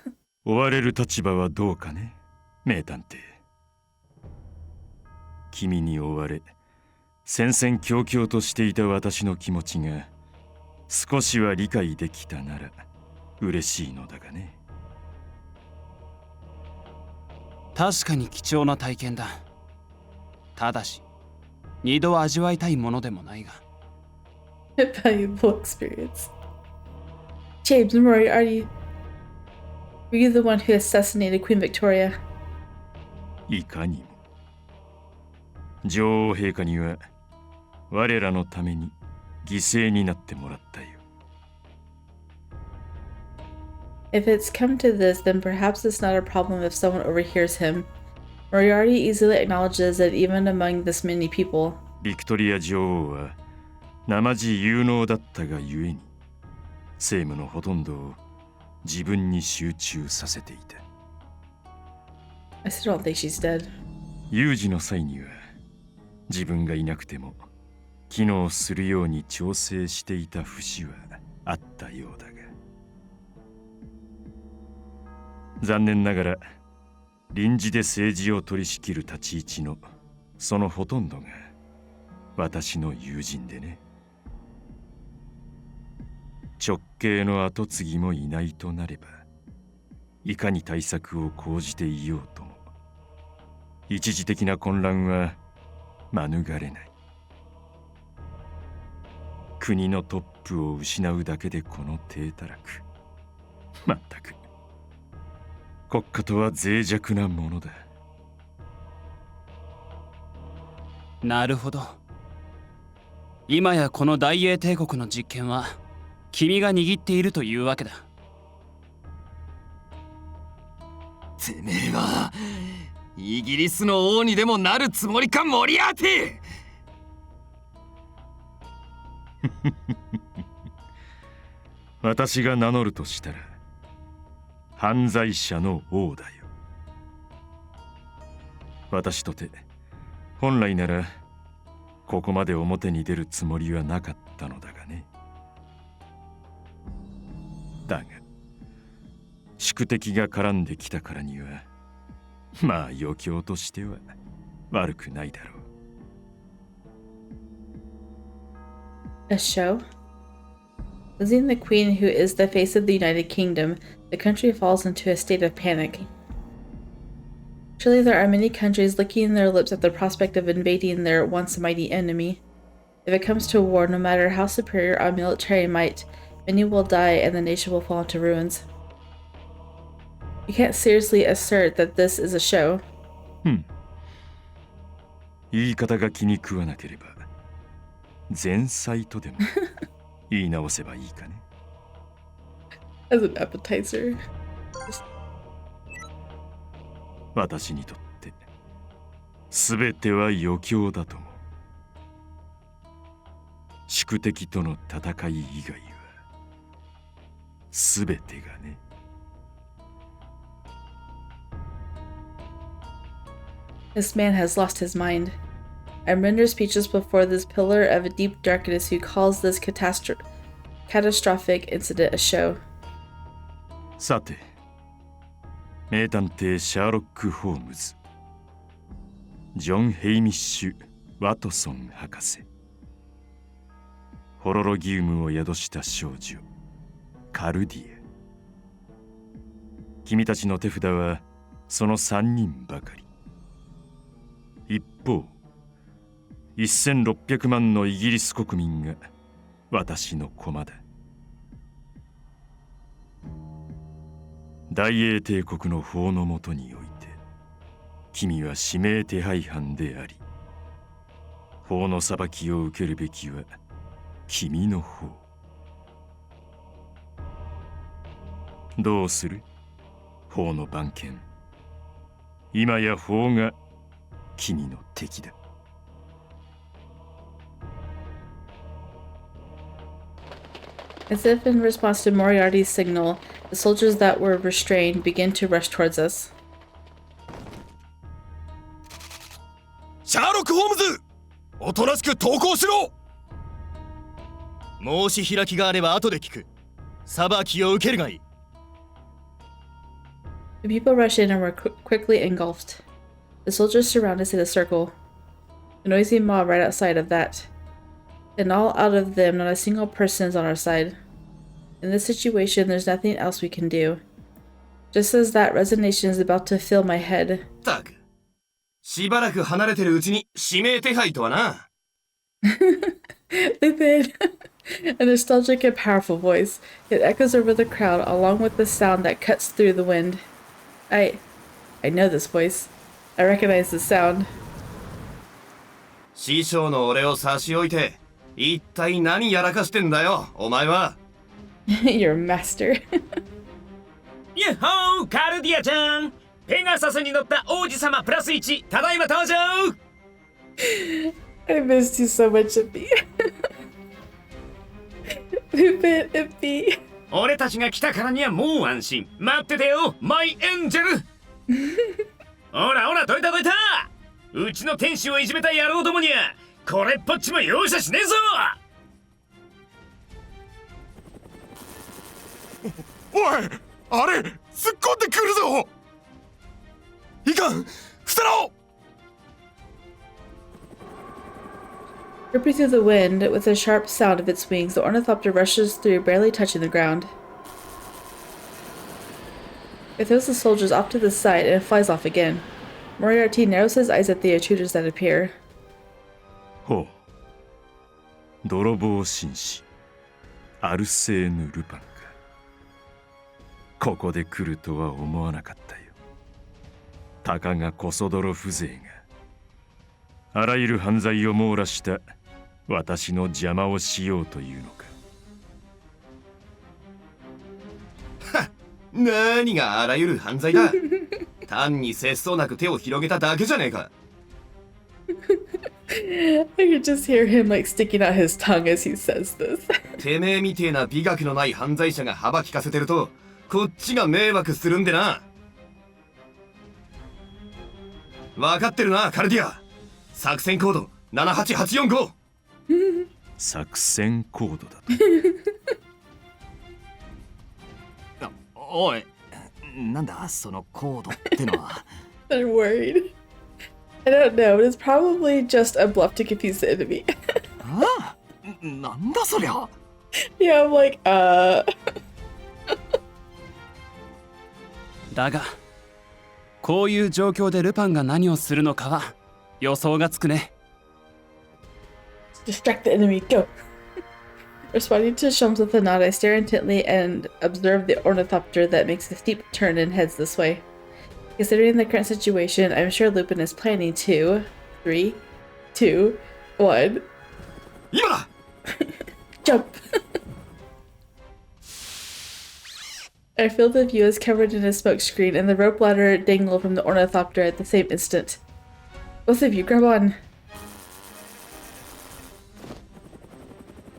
追われる立場はどうかね、名探偵。君に追われ、戦々恐々としていた私の気持ちが少しは理解できたなら嬉しいのだがね。確かに貴重な体験だ。ただし、二度味わいたいものでもないが。Valuable experience. James, Rory, were you the one who assassinated Queen Victoria? いかにも。女王陛下には我らのために犠牲になってもらったよ。If it's come to this, then perhaps it's not a problem if someone overhears him. Moriarty easily acknowledges that even among this many people, ビクトリア女王は生地有能だったがゆえに政務のほとんどを自分に集中させていた。I still don't think she's dead. 有事の際には自分がいなくても機能するように調整していた節はあったようだが、残念ながら臨時で政治を取り仕切る立ち位置のそのほとんどが私の友人でね。直系の跡継ぎもいないとなれば、いかに対策を講じていようとも一時的な混乱は免れない。国のトップを失うだけでこの体たらく。まったく国家とは脆弱なものだ。なるほど。今やこの大英帝国の実権は君が握っているというわけだ。てめえはイギリスの王にでもなるつもりか、モリアーティ。私が名乗るとしたら犯罪者の王だよ。私とて本来ならここまで表に出るつもりはなかったのだがね。だが宿敵が絡んできたからにはまあ余興としては悪くないだろう。A show? Losing the queen who is the face of the United Kingdom, the country falls into a state of panic. Surely there are many countries licking their lips at the prospect of invading their once mighty enemy. If it comes to war, no matter how superior our military might, many will die and the nation will fall into ruins. You can't seriously assert that this is a show. 言い方が気に食わなければ前菜とでも言い直せばいいかね。As an appetizer. 私にとって全ては余興だと思う。宿敵との戦い以外は全てがね。This man has lost his mind. I'm rendered speechless before this pillar of deep darkness who calls this catastrophic incident a show. さて、名探偵シャーロック・ホームズ、ジョン・ヘイミッシュ・ワトソン博士、ホロロギウムを宿した少女カルディア。君たちの手札はその3人ばかり。一方、1600万のイギリス国民が私の駒だ。大英帝国の法の下において君は指名手配犯であり、法の裁きを受けるべきは君の方。どうする？法の番犬。今や法が君の敵だ。As if in response to Moriarty's signal, the soldiers that were restrained begin to rush towards us. シャーロック・ホームズ、おとなしく投降しろ。申し開きがあれば後で聞く。裁きを受けるがいい。The people rush in and were quickly engulfed. The soldiers surround us in a circle. A noisy mob right outside of that. And all out of them, not a single person is on our side. In this situation, there's nothing else we can do. Just as that resignation is about to fill my head. たく、しばらく離れてるうちに指名手配とはな。Lupin! A nostalgic and powerful voice. It echoes over the crowd along with the sound that cuts through the wind. I know this voice. I recognize the sound. 師匠の俺を差し置いて、一体何やらかしてんだよ、お前は。You're a master. ユッホー、カルディアちゃん、ペガサスに乗った王子様プラス1、ただいま登場。I missed you so much, Ippy. Lupin, Ippy. 俺たちが来たからにはもう安心。待っててよ、マイエンジェル。ほらほら、どいたどいた。うちの天使をいじめた野郎どもにはこれっぽっちも容赦しねえぞ。おい、あれ、突っ込んでくるぞ。いかん、捨てろ。Ripping through the wind, with a sharp sound of its wings, the ornithopter rushes through, barely touching the ground. It throws the soldiers off to the side and flies off again. Moriarty narrows his eyes at the intruders that appear. ほう。泥棒紳士、アルセーヌ・ルパンか。ここで来るとは思わなかったよ。たかがコソ泥風情があらゆる犯罪を網羅した私の邪魔をしようというのか。何があらゆる犯罪だ。単に節操なく手を広げただけじゃねえか。I could just hear him like sticking out his tongue as he says this. てめえみてえな美学のない犯罪者が幅利かせてるとこっちが迷惑するんでな。分かってるなカルディア。作戦コード78845。作戦コードだと。おい、なんだそのコードってのは。I'm worried. I don't know, but it's probably just a bluff to confuse the enemy. ああ、なんだそりゃ。Yeah, I'm like, だがこういう状況でルパンが何をするのかは予想がつくね。distract the enemy, go. Responding to Sholmes with a nod, I stare intently and observe the ornithopter that makes a steep turn and heads this way. Considering the current situation, I'm sure Lupin is planning to. 3, 2, 1. 今だ。Jump! Our field of view is covered in a smoke screen, and the rope ladder dangled from the ornithopter at the same instant. Both of you, grab on.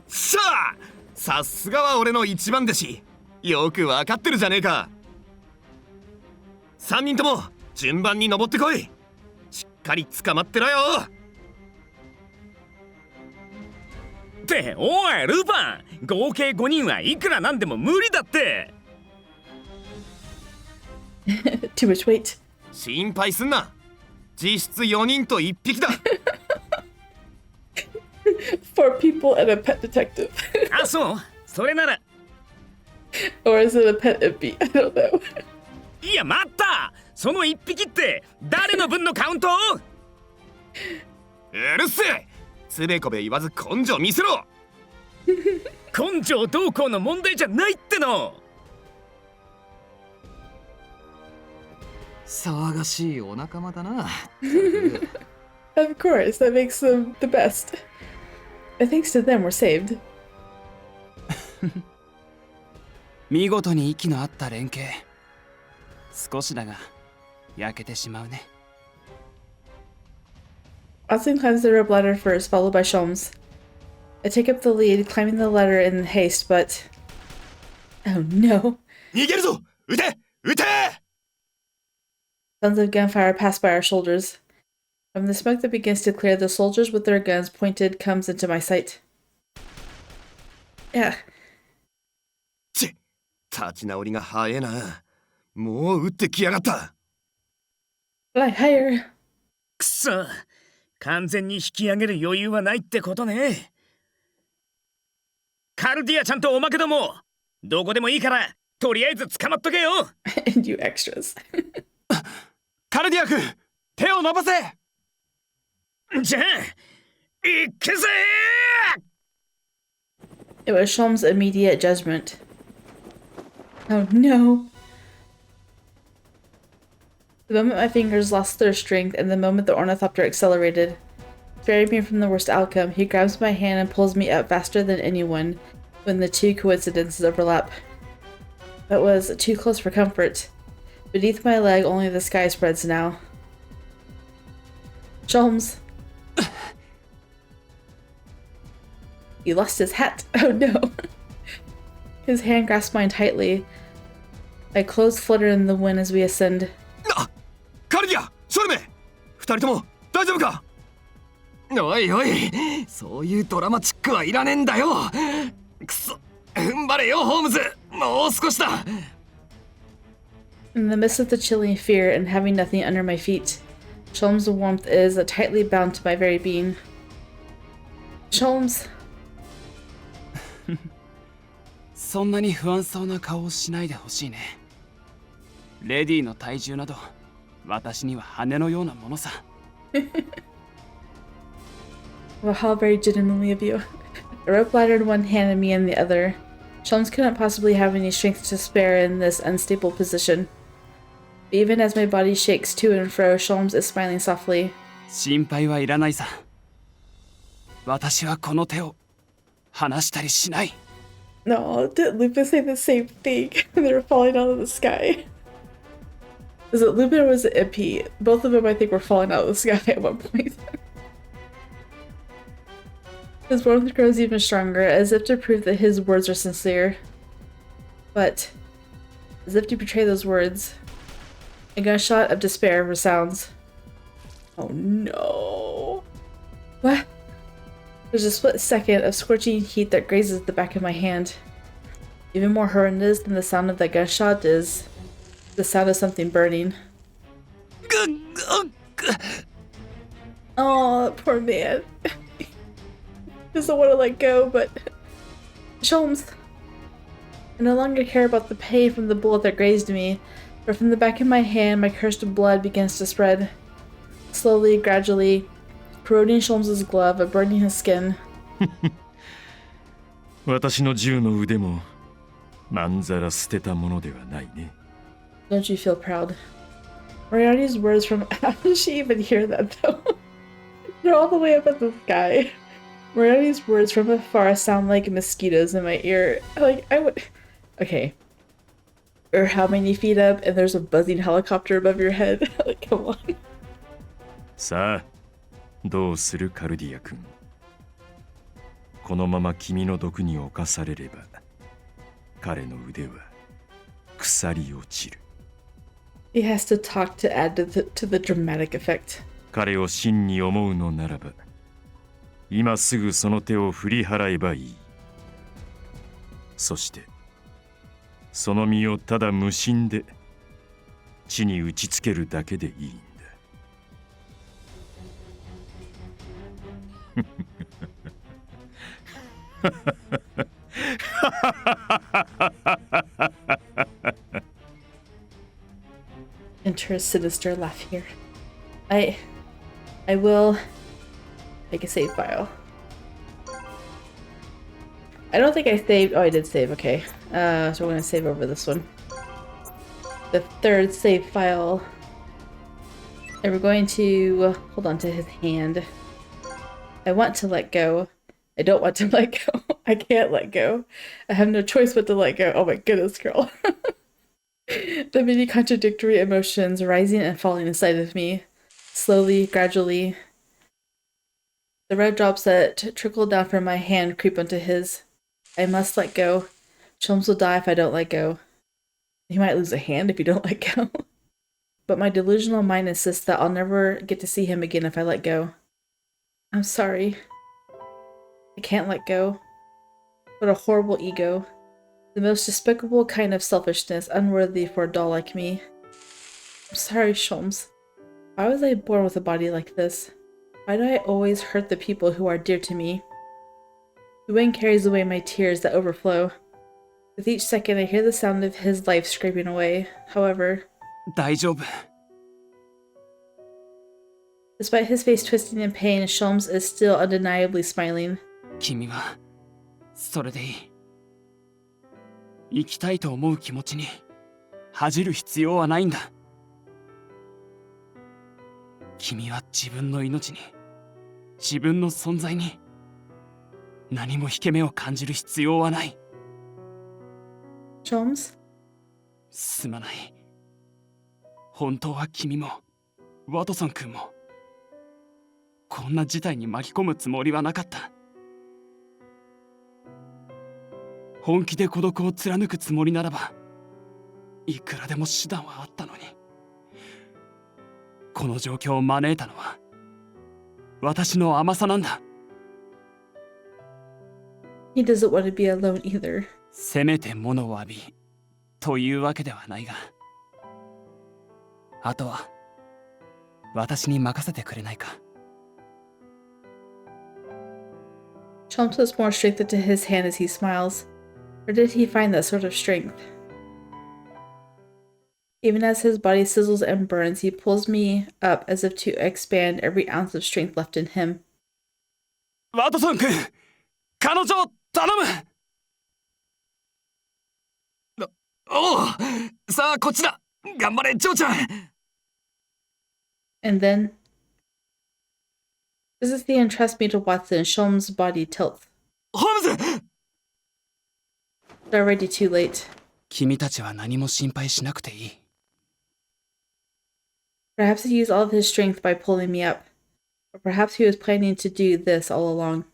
さあ、さすがは俺の一番弟子。よくわかってるじゃねえか。3人とも順番に登ってこい。しっかり捕まってろよ。っておいルパン、合計5人はいくらなんでも無理だって。Too much weight. 心配すんな。実質4人と1匹だ。4 people and a pet detective. あ、そう、それなら。Or is it a pet impy? I don't know. いや待った、その1匹って誰の分のカウント？うるせえ、つべこべ言わず根性見せろ。根性どうこうの問題じゃないっての。騒がしいお仲間だな。Of course, that makes them the best. But thanks to them, we're saved. 見事に息の合った連携。少しだが焼けてしまうね。Austin climbs the rope ladder first, followed by Sholmes. I take up the lead, climbing the ladder in haste, but... Oh no. 逃げるぞ。撃て撃て。 Sounds of gunfire pass by our shoulders. From the smoke that begins to clear, the soldiers with their guns pointed comes into my sight. Yeah. ち、立ち直りが早えな。もう撃ってきやがった。Fly higher. くそ、完全に引き上げる余裕はないってことね。カルディアちゃんとおまけども、どこでもいいからとりあえず捕まっとけよ。And you extras. カルディア君、手を伸ばせ。じゃあ行くぜ。 It was Sholmes' immediate judgment. Oh no. The moment my fingers lost their strength and the moment the ornithopter accelerated, sparing me from the worst outcome, he grabs my hand and pulls me up faster than anyone when the two coincidences overlap. That was too close for comfort. Beneath my leg, only the sky spreads now. Sholmes. He lost his hat. Oh no. His hand grasps mine tightly. My clothes flutter in the wind as we ascend. カルディア、ショルメ、2人とも大丈夫か？おいおい、そういうドラマチックはいらねえんだよ。くそ、踏ん張れよホームズ、もう少しだ。In the midst of the chilling fear and having nothing under my feet, Sholmes' warmth is tightly bound to my very being. Sholmes. そんなに不安そうな顔をしないでほしいね。レディの体重など私には羽のようなものさ。Well, how very gentlemanly of you. A rope ladder in one hand and me in the other. Sholmes couldn't possibly have any strength to spare in this unstable position. But even as my body shakes to and fro, Sholmes is smiling softly. 心配はいらないさ。私はこの手を離したりしない。 No, did Lupin say the same thing? They were falling out of the sky. Was it Lupin or was it Impy? Both of them, I think, were falling out of the sky at one point. His warmth grows even stronger, as if to prove that his words are sincere. But, as if to betray those words, a gunshot of despair resounds. Oh no. What? There's a split second of scorching heat that grazes the back of my hand. Even more horrendous than the sound of that gunshot is the sound of something burning. Oh, poor man. Doesn't want to let go, but... Sholmes! I no longer care about the pain from the bullet that grazed me, but from the back of my hand, my cursed blood begins to spread. Slowly, gradually, corroding Sholmes' glove and burning his skin. 私の銃の腕もまんざら捨てたものではないね。 Don't you feel proud? Moriarty's words from... How did she even hear that, though? They're all the way up at the sky. Moriarty's words from afar sound like mosquitoes in my ear. Like, I would... Okay. Or how many feet up and there's a buzzing helicopter above your head? Like, come on. さあ、どうするカルディア君。このまま君の毒に侵されれば、彼の腕は腐り落ちる。He has to talk to add to the dramatic effect. 彼を真に思うのならば、今すぐその手を振り払えばいい。そして、その身をただ無心で地に打ちつけるだけでいいんだ。Enter a sinister laugh here. I will make a save file. I don't think I saved. Oh, I did save. Okay. So we're gonna save over this one. The third save file. And we're going to hold on to his hand. I want to let go. I don't want to let go. I can't let go. I have no choice but to let go. Oh my goodness, girl. The many contradictory emotions rising and falling inside of me. Slowly, gradually. The red drops that trickle down from my hand creep onto his. I must let go. Sholmes will die if I don't let go. He might lose a hand if you don't let go. But my delusional mind insists that I'll never get to see him again if I let go. I'm sorry. I can't let go. What a horrible ego. The most despicable kind of selfishness, unworthy for a doll like me. I'm sorry, Sholmes. Why was I born with a body like this? Why do I always hurt the people who are dear to me? The wind carries away my tears that overflow. With each second, I hear the sound of his life scraping away. However, 大丈夫。 despite his face twisting in pain, Sholmes is still undeniably smiling. 君はそれでいい。生きたいと思う気持ちに恥じる必要はないんだ。君は自分の命に、自分の存在に何も引け目を感じる必要はない。Sholmes? すまない。本当は君もワトソン君もこんな事態に巻き込むつもりはなかった。本気で孤独を貫くつもりならばいくらでも手段はあったのに、この状況を招いたのは私の甘さなんだ。 He doesn't want to be alone either. せめて物を浴びというわけではないが、あとは私に任せてくれないか。 Sholmes puts more strength into his hand as he smiles. Where did he find that sort of strength? Even as his body sizzles and burns, he pulls me up as if to expand every ounce of strength left in him. ワトソン君、彼女を頼む。おう、さあこっちだ。頑張れジョーちゃん。 And then, this is the entrust me to Watson. Sholmes' body tilts. ホームズ。 It's already too late. 君たちは何も心配しなくていい。 Perhaps he used all of his strength by pulling me up. Or perhaps he was planning to do this all along,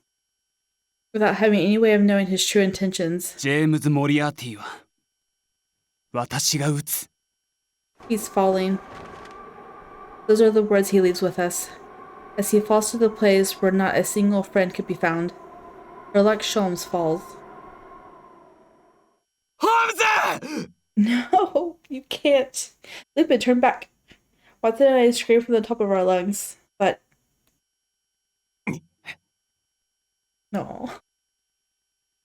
without having any way of knowing his true intentions. ジェームズ・モリアーティは私が撃つ。 He's falling. Those are the words he leaves with us. As he falls to the place where not a single friend could be found, Herlock Sholmes falls. ホームズ。 No, you can't. Lupin, turn back. Watson and I scream from the top of our lungs, but... No.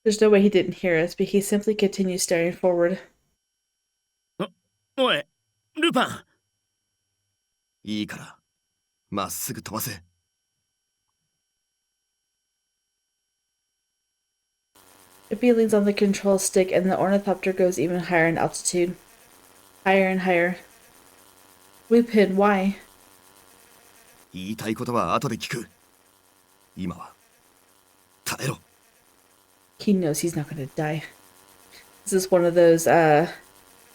There's no way he didn't hear us, but he simply continues staring forward. おいルパン。いいから、まっすぐ飛ばせ。Ippy leans on the control stick and the ornithopter goes even higher in altitude. Higher and higher. Lupin, why? 言いたいことは後で聞く。今は耐えろ。 He knows he's not gonna die. This is one of those,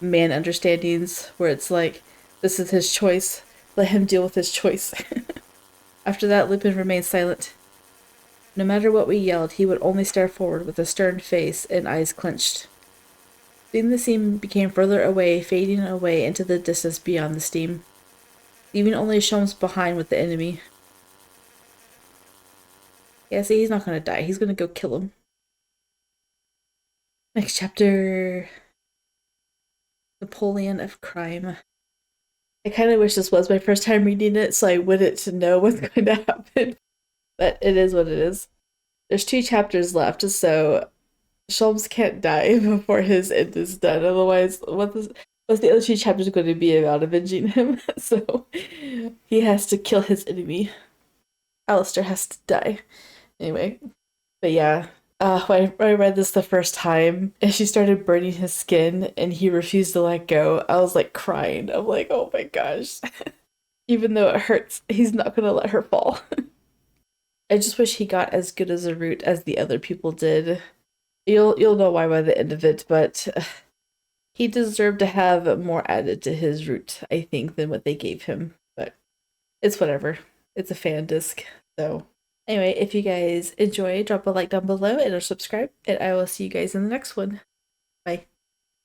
man understandings where it's like, this is his choice. Let him deal with his choice. After that, Lupin remained silent. No matter what we yelled, he would only stare forward with a stern face and eyes clenched. Soon the scene became further away, fading away into the distance beyond the steam, leaving only Sholmes behind with the enemy. Yeah, see, he's not gonna die. He's gonna go kill him. Next chapter. Napoleon of Crime. I kind of wish this was my first time reading it, so I wouldn't know what's going to happen. But it is what it is. There's 2 chapters left, so Sholmes can't die before his end is done. Otherwise, what's the other 2 chapters going to be about? Avenging him? So he has to kill his enemy. Aleister has to die. Anyway, but yeah. When I read this the first time, and she started burning his skin, and he refused to let go, I was like crying. I'm like, oh my gosh. Even though it hurts, he's not gonna let her fall. I just wish he got as good as a route as the other people did. You'll know why by the end of it, but he deserved to have more added to his route, I think, than what they gave him. But it's whatever. It's a fan disc, so. Anyway, if you guys enjoy, drop a like down below and or subscribe, and I will see you guys in the next one.